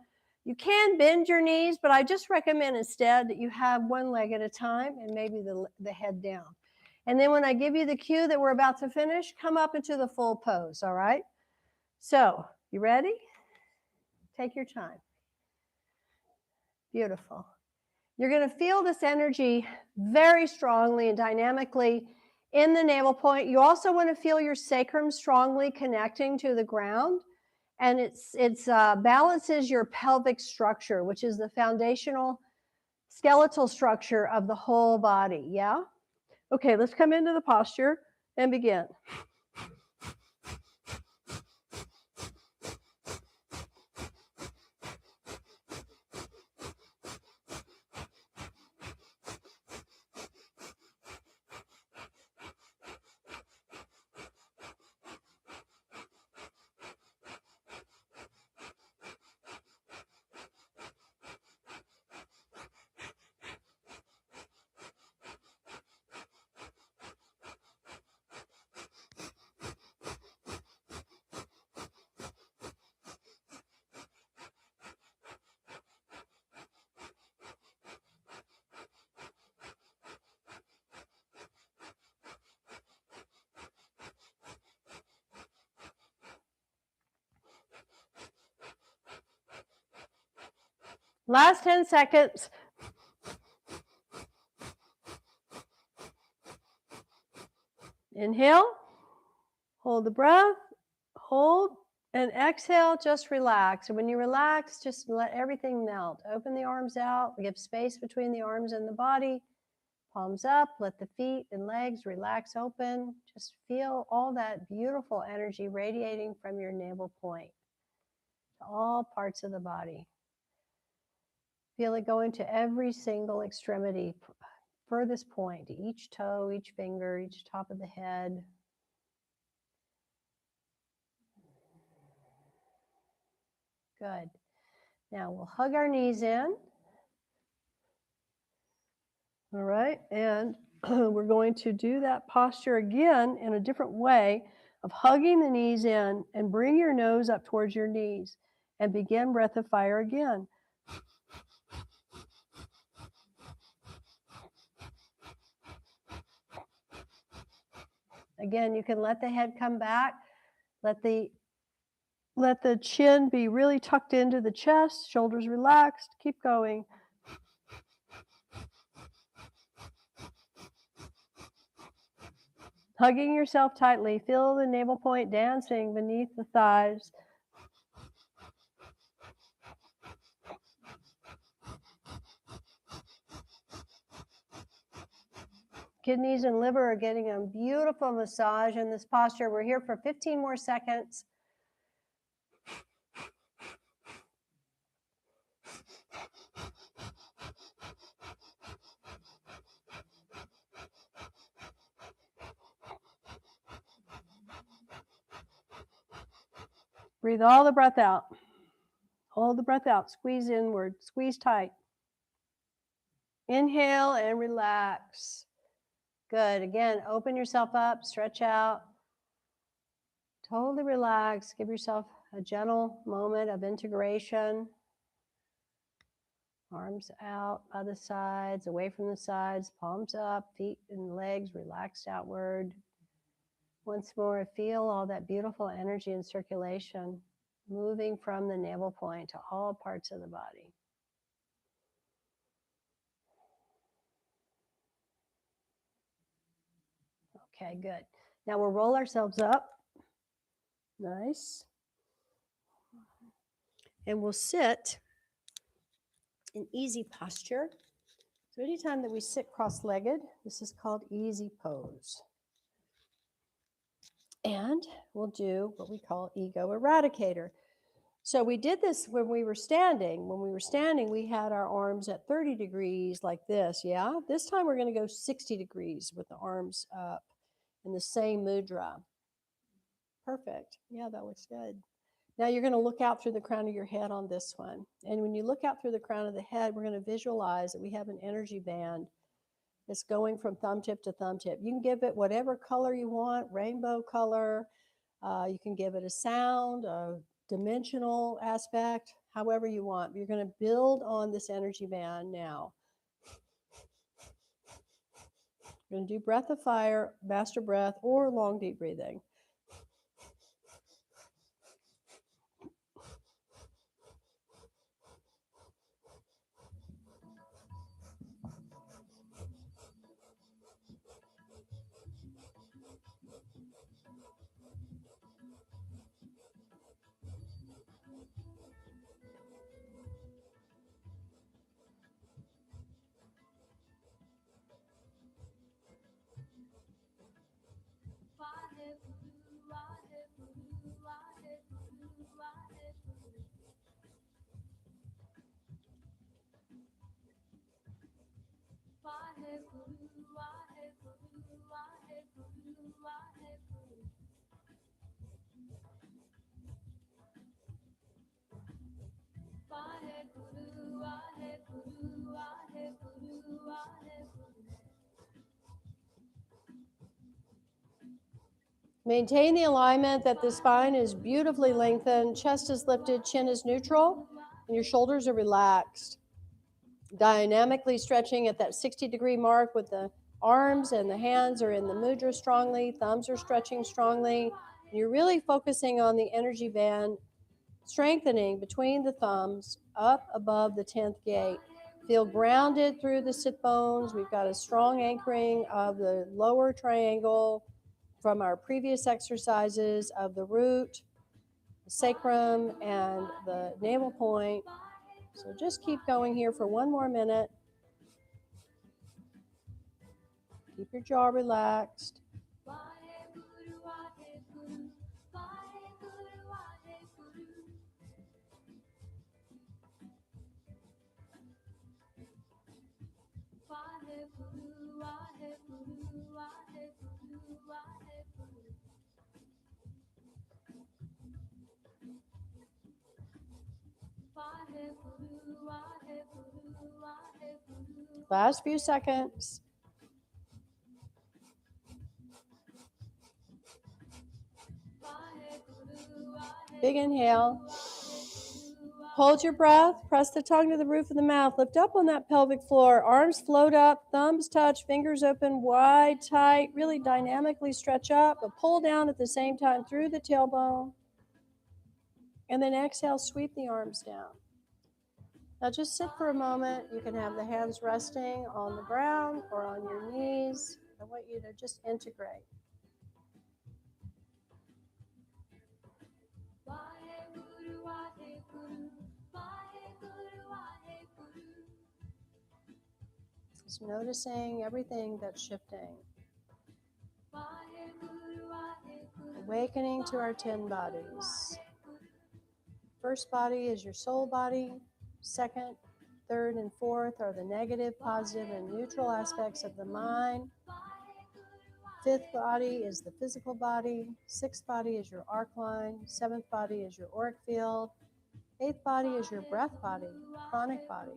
You can bend your knees, but I just recommend instead that you have one leg at a time and maybe the head down. And then when I give you the cue that we're about to finish, come up into the full pose, all right? So, you ready? Take your time. Beautiful. You're going to feel this energy very strongly and dynamically in the navel point. You also want to feel your sacrum strongly connecting to the ground. And it balances your pelvic structure, which is the foundational skeletal structure of the whole body. Yeah? Okay, let's come into the posture and begin. Last 10 seconds. Inhale, hold the breath, hold, and exhale, just relax. And when you relax, just let everything melt. Open the arms out, give space between the arms and the body. Palms up, let the feet and legs relax open. Just feel all that beautiful energy radiating from your navel point to all parts of the body. Feel it going to every single extremity, furthest point, to each toe, each finger, each top of the head. Good. Now we'll hug our knees in. All right, and we're going to do that posture again in a different way of hugging the knees in, and bring your nose up towards your knees and begin breath of fire again. Again, you can let the head come back, let the chin be really tucked into the chest, shoulders relaxed, keep going. Hugging yourself tightly, feel the navel point dancing beneath the thighs. Kidneys and liver are getting a beautiful massage in this posture. We're here for 15 more seconds. Breathe all the breath out. Hold the breath out. Squeeze inward. Squeeze tight. Inhale and relax. Good. Again, open yourself up. Stretch out. Totally relax. Give yourself a gentle moment of integration. Arms out by the sides, away from the sides. Palms up. Feet and legs relaxed outward. Once more, feel all that beautiful energy and circulation moving from the navel point to all parts of the body. Okay, good. Now we'll roll ourselves up. Nice. And we'll sit in easy posture. So anytime that we sit cross-legged, this is called easy pose. And we'll do what we call ego eradicator. So we did this when we were standing. When we were standing, we had our arms at 30 degrees like this, yeah? This time we're going to go 60 degrees with the arms up in the same mudra. Perfect. Yeah, that looks good. Now you're going to look out through the crown of your head on this one. And when you look out through the crown of the head, we're going to visualize that we have an energy band that's going from thumb tip to thumb tip. You can give it whatever color you want, rainbow color. You can give it a sound, a dimensional aspect, however you want. You're going to build on this energy band now. You're going to do breath of fire, master breath, or long deep breathing. Maintain the alignment that the spine is beautifully lengthened, chest is lifted, chin is neutral, and your shoulders are relaxed. Dynamically stretching at that 60-degree mark with the arms and the hands are in the mudra strongly, thumbs are stretching strongly. And you're really focusing on the energy band, strengthening between the thumbs up above the 10th gate. Feel grounded through the sit bones. We've got a strong anchoring of the lower triangle from our previous exercises of the root, the sacrum, and the navel point. So just keep going here for one more minute. Keep your jaw relaxed. Last few seconds. Big inhale. Hold your breath. Press the tongue to the roof of the mouth. Lift up on that pelvic floor. Arms float up. Thumbs touch. Fingers open wide, tight. Really dynamically stretch up, but pull down at the same time through the tailbone. And then exhale, sweep the arms down. Now just sit for a moment. You can have the hands resting on the ground or on your knees. I want you to just integrate. Just noticing everything that's shifting. Awakening to our 10 bodies. First body is your soul body. Second, third, and fourth are the negative, positive, and neutral aspects of the mind. Fifth body is the physical body. Sixth body is your arc line. Seventh body is your auric field. Eighth body is your breath body, pranic body.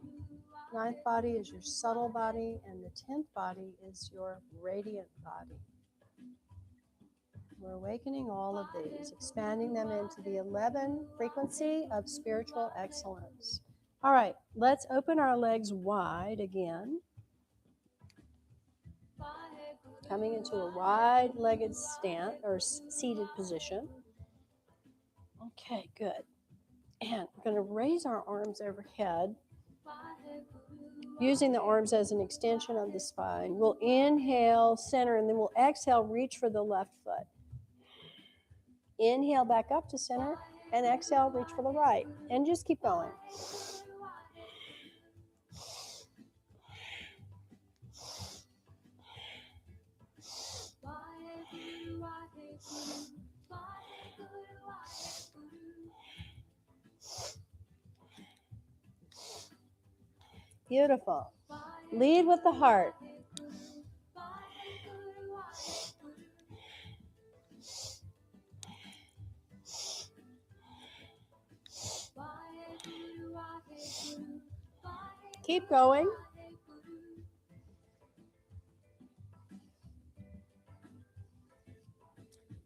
Ninth body is your subtle body. And the 10th body is your radiant body. We're awakening all of these, expanding them into the 11 frequency of spiritual excellence. All right, let's open our legs wide again. Coming into a wide-legged stand or seated position. Okay, good. And we're going to raise our arms overhead, using the arms as an extension of the spine. We'll inhale, center, and then we'll exhale, reach for the left foot. Inhale back up to center, and exhale, reach for the right. And just keep going. Beautiful. Lead with the heart. Keep going.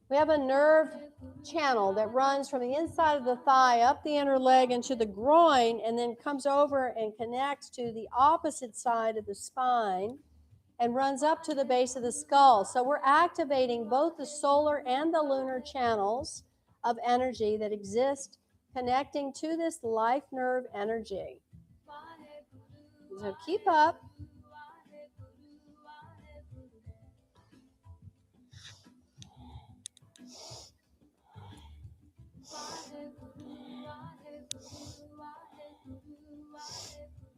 We have a nerve channel that runs from the inside of the thigh up the inner leg into the groin and then comes over and connects to the opposite side of the spine and runs up to the base of the skull. So we're activating both the solar and the lunar channels of energy that exist, connecting to this life nerve energy. So keep up.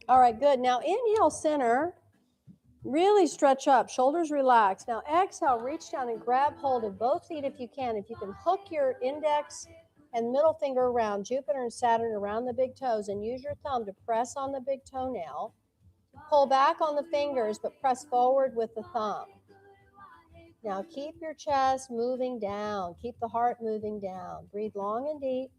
All right, good. Now inhale, center. Really stretch up, shoulders relax. Now exhale, reach down and grab hold of both feet if you can. If you can hook your index and middle finger around Jupiter and Saturn around the big toes and use your thumb to press on the big toenail. Pull back on the fingers, but press forward with the thumb. Now keep your chest moving down. Keep the heart moving down. Breathe long and deep.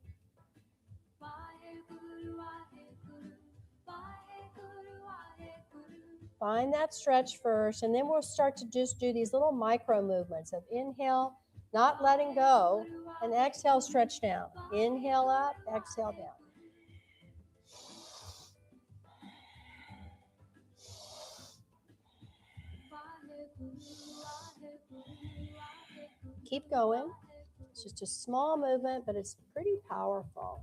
Find that stretch first, and then we'll start to just do these little micro movements of inhale, not letting go, and exhale, stretch down. Inhale up, exhale down. Keep going. It's just a small movement, but it's pretty powerful.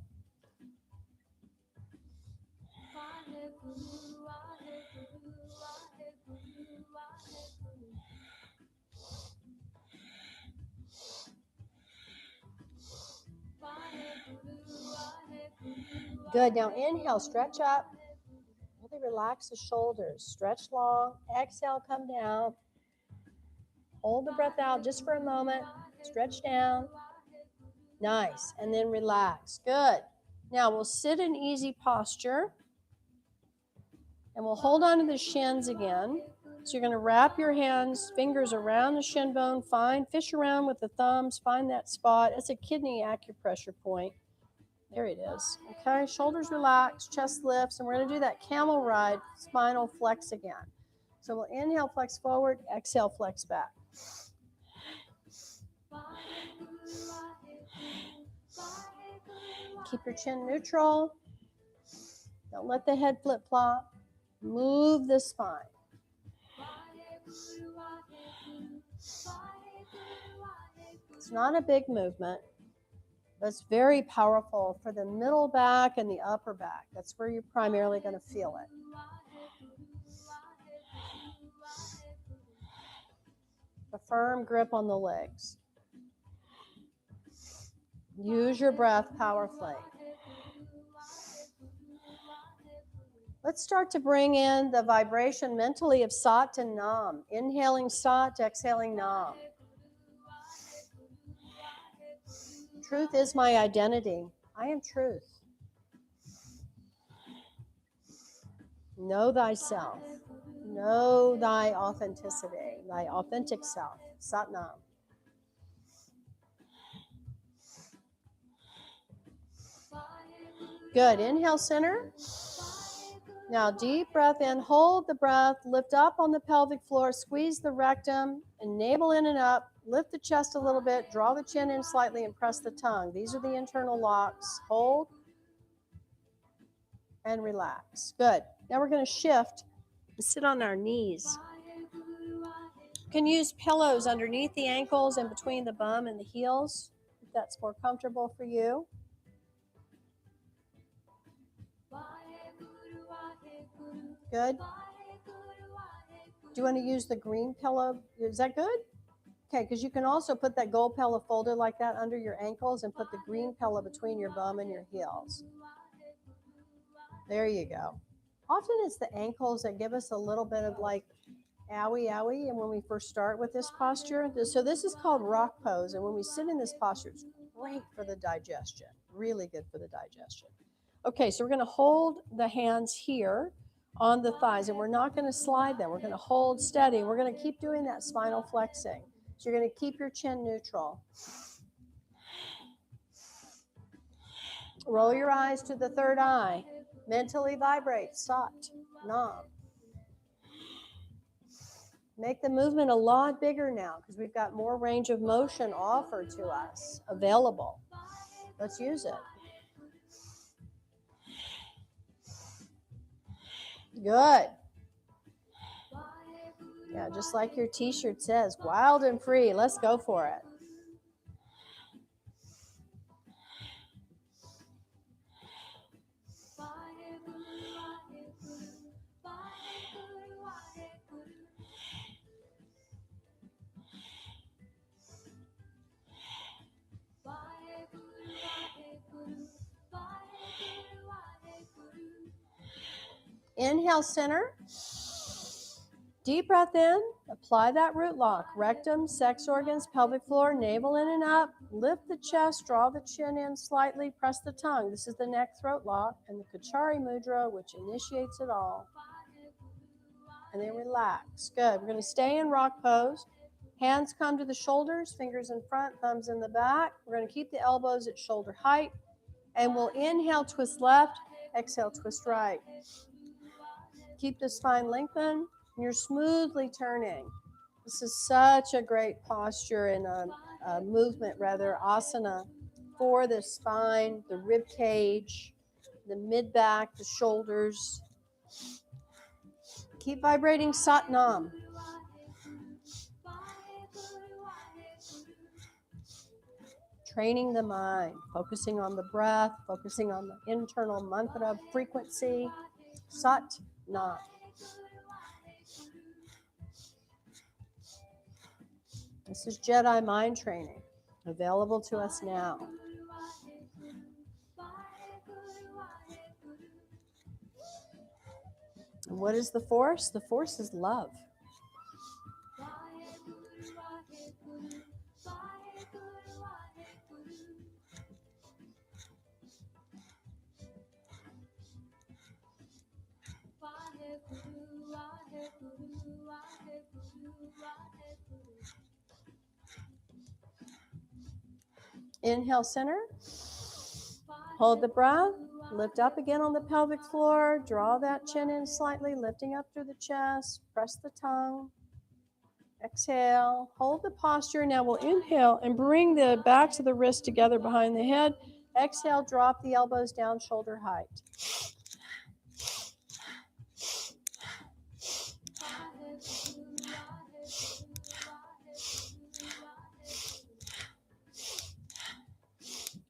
Good. Now inhale, stretch up. Really relax the shoulders. Stretch long. Exhale, come down. Hold the breath out just for a moment. Stretch down. Nice. And then relax. Good. Now we'll sit in easy posture. And we'll hold on to the shins again. So you're going to wrap your hands, fingers around the shin bone. Fish around with the thumbs. Find that spot. It's a kidney acupressure point. There it is. Okay, shoulders relax, chest lifts, and we're going to do that camel ride, spinal flex again. So we'll inhale, flex forward, exhale, flex back. Keep your chin neutral. Don't let the head flip-flop. Move the spine. It's not a big movement. That's very powerful for the middle back and the upper back. That's where you're primarily going to feel it. A firm grip on the legs. Use your breath powerfully. Let's start to bring in the vibration mentally of Sat and Nam. Inhaling Sat, exhaling Nam. Truth is my identity. I am truth. Know thyself. Know thy authenticity, thy authentic self. Sat Nam. Good. Inhale, center. Now, deep breath in. Hold the breath. Lift up on the pelvic floor. Squeeze the rectum and navel in and up. Lift the chest a little bit. Draw the chin in slightly and press the tongue. These are the internal locks. Hold and relax. Good. Now we're going to shift and sit on our knees. You can use pillows underneath the ankles and between the bum and the heels if that's more comfortable for you. Good. Do you want to use the green pillow? Is that good? Okay, because you can also put that gold pillow folded like that under your ankles and put the green pillow between your bum and your heels. There you go. Often it's the ankles that give us a little bit of like owie owie, and when we first start with this posture. So this is called rock pose, and when we sit in this posture, it's great for the digestion. Really good for the digestion. Okay, so we're going to hold the hands here on the thighs, and we're not going to slide them. We're going to hold steady. We're going to keep doing that spinal flexing. So you're going to keep your chin neutral. Roll your eyes to the third eye. Mentally vibrate. Sat, Nam. Make the movement a lot bigger now because we've got more range of motion offered to us, available. Let's use it. Good. Yeah, just like your t-shirt says, wild and free. Let's go for it. Inhale, center. Deep breath in. Apply that root lock. Rectum, sex organs, pelvic floor, navel in and up. Lift the chest. Draw the chin in slightly. Press the tongue. This is the neck throat lock and the Kachari Mudra, which initiates it all. and then relax. Good. We're going to stay in rock pose. Hands come to the shoulders, fingers in front, thumbs in the back. We're going to keep the elbows at shoulder height. And we'll inhale, twist left, exhale, twist right. Keep the spine lengthened, and you're smoothly turning. This is such a great posture and a movement, rather, asana, for the spine, the rib cage, the mid back, the shoulders. Keep vibrating Sat Nam. Training the mind, focusing on the breath, focusing on the internal mantra frequency. Sat Nam. This is Jedi mind training, available to us now. And what is the force? The force is love. Inhale, center. Hold the breath. Lift up again on the pelvic floor. Draw that chin in slightly, lifting up through the chest. Press the tongue. Exhale. Hold the posture. Now we'll inhale and bring the backs of the wrists together behind the head. Exhale, drop the elbows down shoulder height.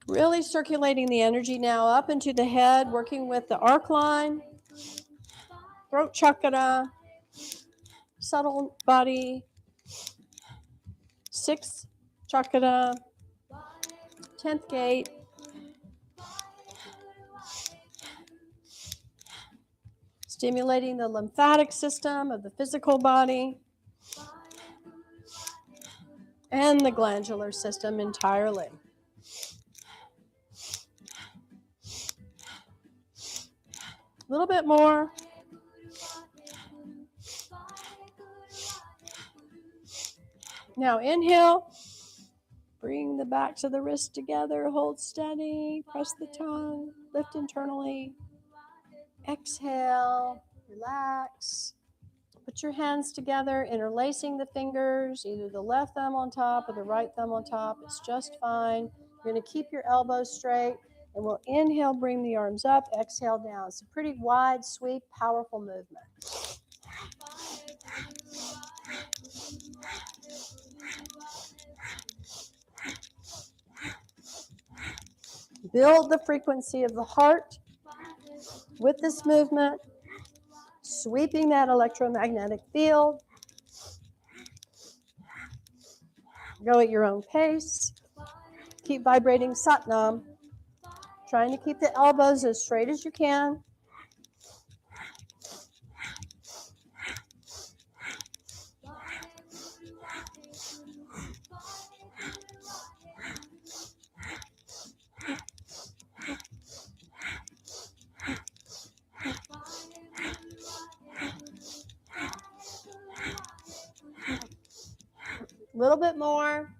Really circulating the energy now up into the head, working with the arc line, throat chakra, subtle body, sixth chakra, 10th gate. Stimulating the lymphatic system of the physical body and the glandular system entirely. A little bit more. Now inhale. Bring the backs of the wrists together. Hold steady. Press the tongue. Lift internally. Exhale. Relax. Put your hands together, interlacing the fingers, either the left thumb on top or the right thumb on top. It's just fine. You're going to keep your elbows straight, and we'll inhale, bring the arms up, exhale down. It's a pretty wide sweep, powerful movement. Build the frequency of the heart with this movement, sweeping that electromagnetic field. Go at your own pace. Keep vibrating Sat Nam. Trying to keep the elbows as straight as you can. A little bit more.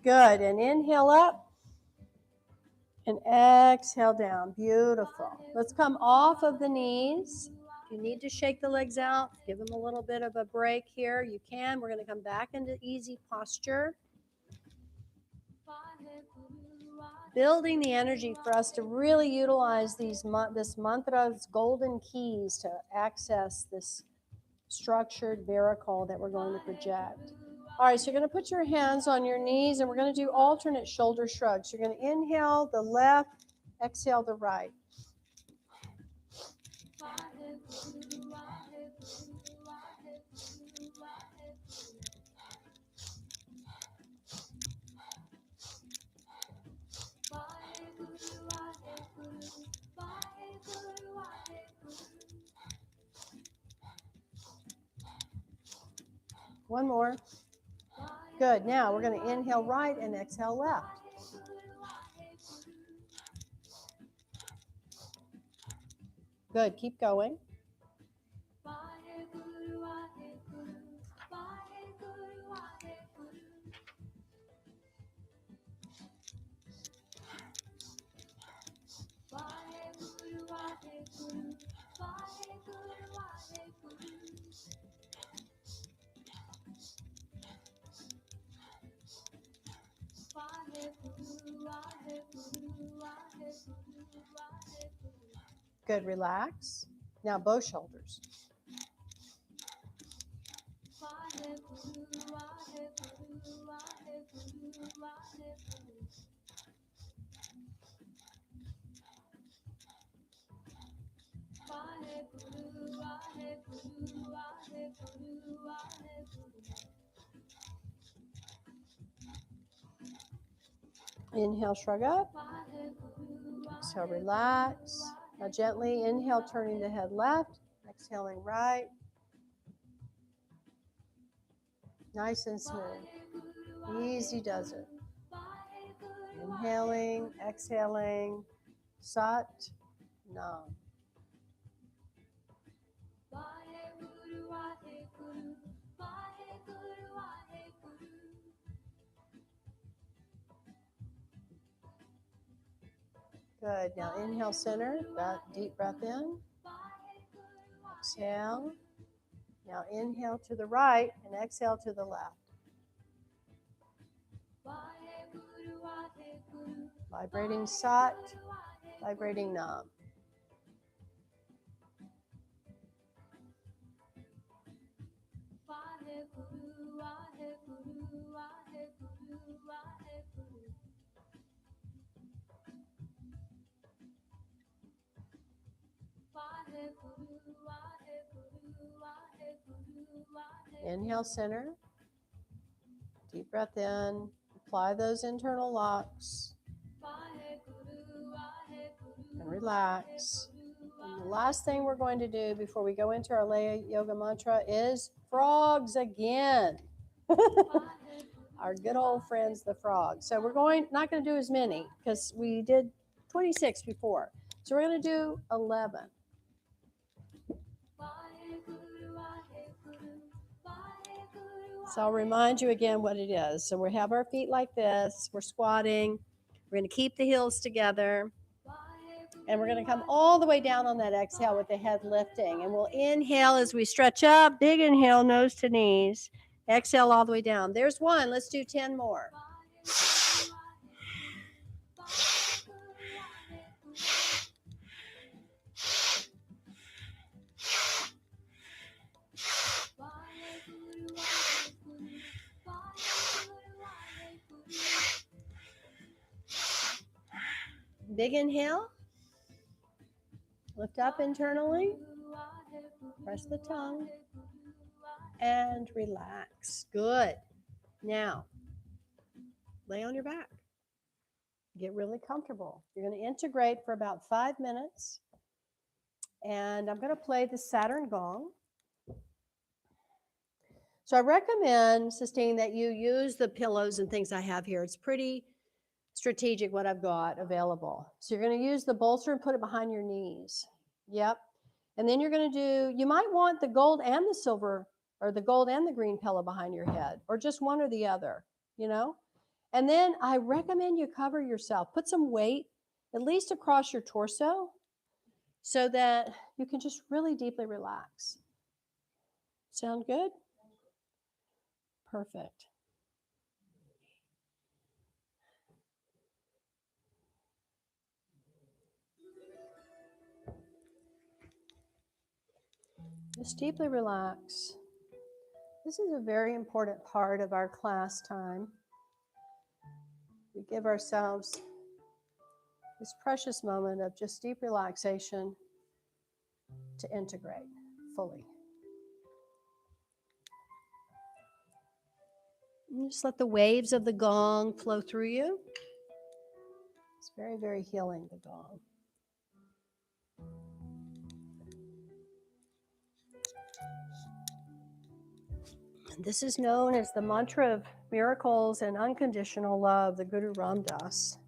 Good. And inhale up and exhale down. Beautiful. Let's come off of the knees. If you need to shake the legs out, give them a little bit of a break here. You can. We're going to come back into easy posture. Building the energy for us to really utilize this mantra's golden keys to access this structured miracle that we're going to project. All right, so you're going to put your hands on your knees, and we're going to do alternate shoulder shrugs. You're going to inhale the left, exhale the right. One more. Good. Now we're going to inhale right and exhale left. Good. Keep going. Vaheguru, Vaheguru, Vaheguru, Vaheguru. Vaheguru, Vaheguru, Vaheguru, Vaheguru. Vaheguru, Vaheguru, Vaheguru, Vaheguru. Good. Relax. Now both shoulders. Vaheguru, Vaheguru, Vaheguru, Vaheguru. Vaheguru, Vaheguru, Vaheguru, Vaheguru. Inhale, shrug up. Vaheguru, Exhale, relax. Now gently inhale, turning the head left. Exhaling right. Nice and smooth. Easy does it. Inhaling, exhaling. Sat, Nam. Vaheguru, Vaheguru, Vaheguru, Vaheguru. Good. Now inhale, center. Deep breath in. Exhale. Now inhale to the right and exhale to the left. Vaheguru, Vaheguru, Vibrating Sat, vibrating Nam. Vaheguru, Vaheguru, Vaheguru, Vaheguru. Vaheguru, Vaheguru, Vaheguru, Vaheguru. Inhale, center. Deep breath in. Apply those internal locks Vaheguru, Vaheguru, and relax. Vaheguru, And the last thing we're going to do before we go into our Laya Yoga mantra is frogs again. Vaheguru. Our good old friends, the frogs. So we're not going to do as many because we did 26 before. So we're going to do 11. So I'll remind you again what it is. So we have our feet like this. We're squatting. We're going to keep the heels together. And we're going to come all the way down on that exhale with the head lifting. And we'll inhale as we stretch up. Big inhale, nose to knees. Exhale all the way down. There's one. Let's do 10 more. Big inhale. Lift up internally. Press the tongue. And relax. Good. Now, lay on your back. Get really comfortable. You're going to integrate for about 5 minutes. And I'm going to play the Saturn gong. So I recommend, Sistine, that you use the pillows and things I have here. It's pretty strategic what I've got available. So you're going to use the bolster and put it behind your knees. Yep. And then you're going to do, you might want the gold and the silver, or the gold and the green pillow behind your head, or just one or the other, you know? And then I recommend you cover yourself. Put some weight, at least across your torso, so that you can just really deeply relax. Sound good? Perfect. Just deeply relax. This is a very important part of our class time. We give ourselves this precious moment of just deep relaxation to integrate fully. And just let the waves of the gong flow through you. It's very, very healing, the gong. This is known as the mantra of miracles and unconditional love, the Guru Ram Das.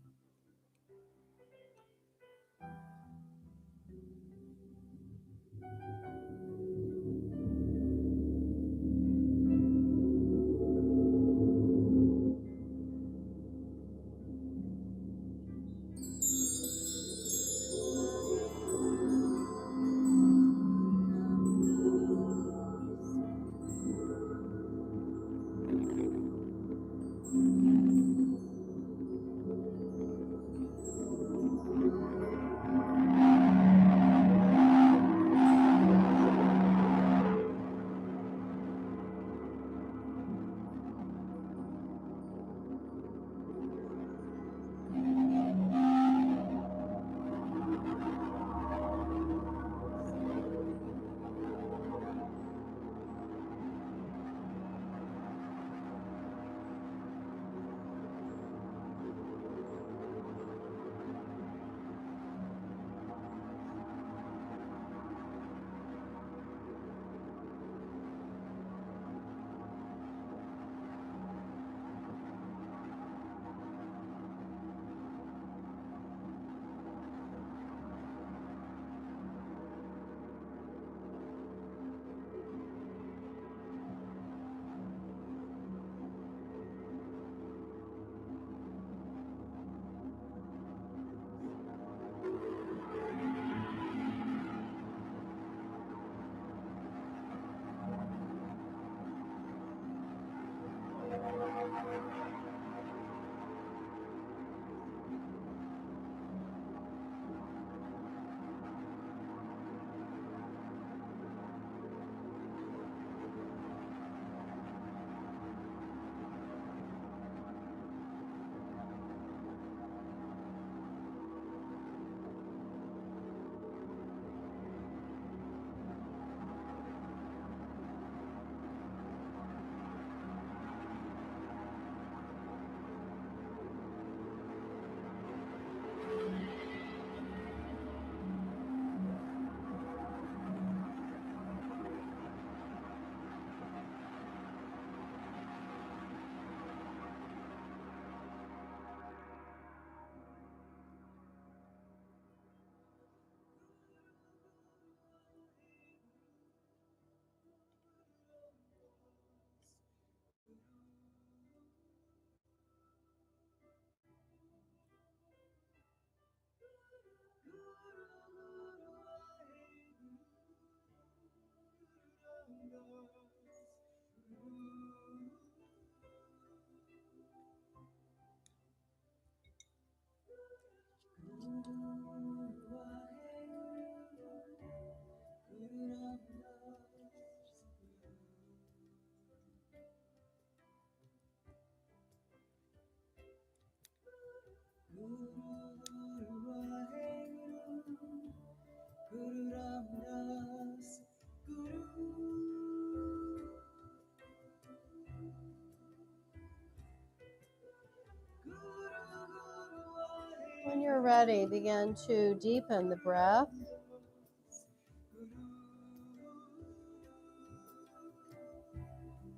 When you're ready, begin to deepen the breath.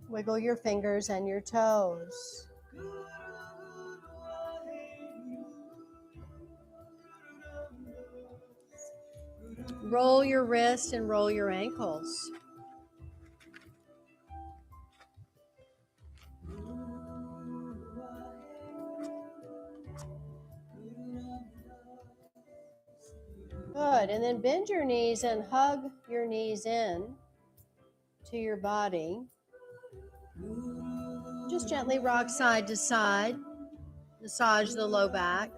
Wiggle your fingers and your toes. Roll your wrists and roll your ankles. Good. And then bend your knees and hug your knees in to your body. Just gently rock side to side. Massage the low back.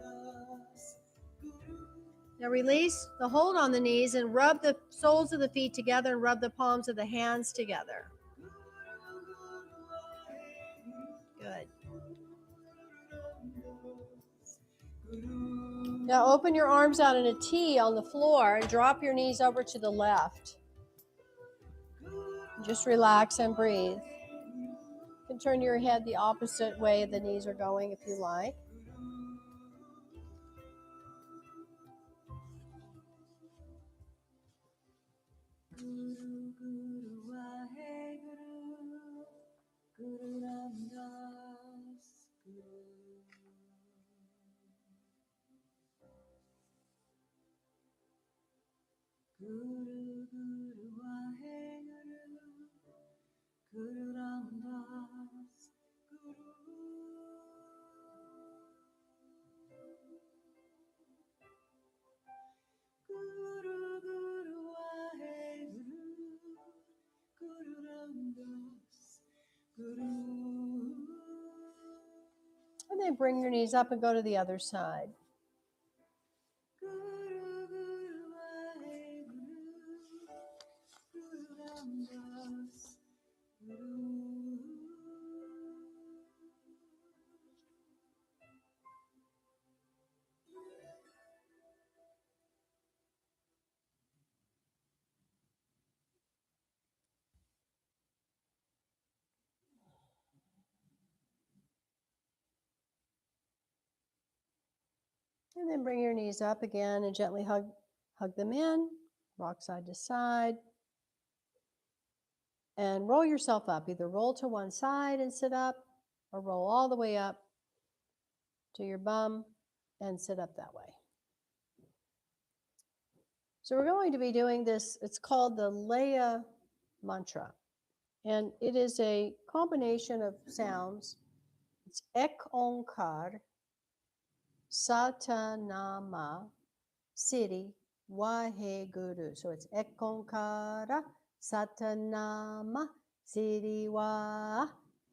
Now release the hold on the knees and rub the soles of the feet together and rub the palms of the hands together. Good. Now open your arms out in a T on the floor and drop your knees over to the left. Just relax and breathe. You can turn your head the opposite way the knees are going if you like. And then bring your knees up and go to the other side. And then bring your knees up again and gently hug them in, rock side to side. And roll yourself up. Either roll to one side and sit up, or roll all the way up to your bum and sit up that way. So we're going to be doing this. It's called the Leya mantra. And it is a combination of sounds. It's Ek Onkar, Satanama, Siri, Waheguru. So it's Ek Onkara, Satanama, Siri, Waheguru.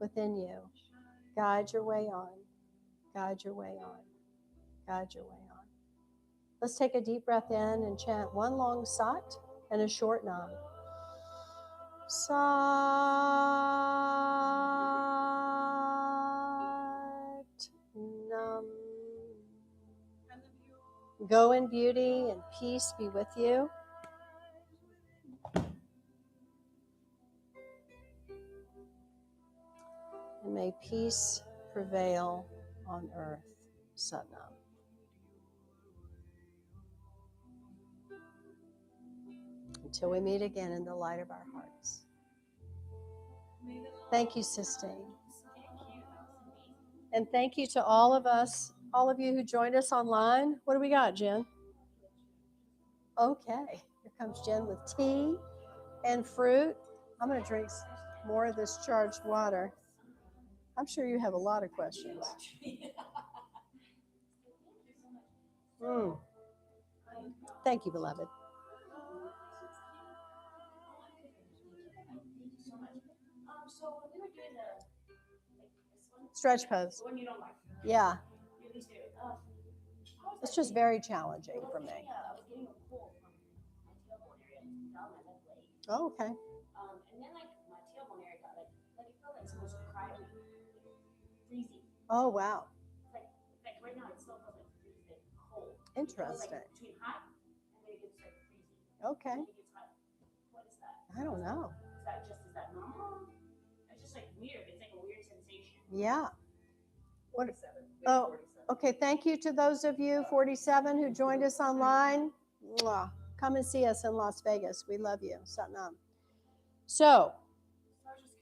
within you. Guide your way on. Guide your way on. Guide your way on. Let's take a deep breath in and chant one long Sat and a short Nam. Sat Nam. Go in beauty and peace be with you. And may peace prevail on earth. Sat Nam. Until we meet again in the light of our hearts. Thank you, Sistine. And thank you to all of us, all of you who joined us online. What do we got, Jen? Okay, here comes Jen with tea and fruit. I'm going to drink more of this charged water. I'm sure you have a lot of questions. Thank you, beloved. So when we were doing the Stretch pose. one you don't like, Yeah, you at least do it. it's just very challenging for me. I was getting a cold from my tailbone area down my left leg. Oh, okay. And then like my tailbone area got like it felt like someone was crying, freezing. Oh, wow. Like right now it still feels like freezing cold. Interesting. Like between hot and then it gets like freezing. Okay. It gets hot. What is that? I don't know. Is that normal? It's just like weird. It's like a weird sensation. Yeah. What? Oh, okay. Thank you to those of you, 47, who joined us online. Mwah. Come and see us in Las Vegas. We love you. Sat Nam. So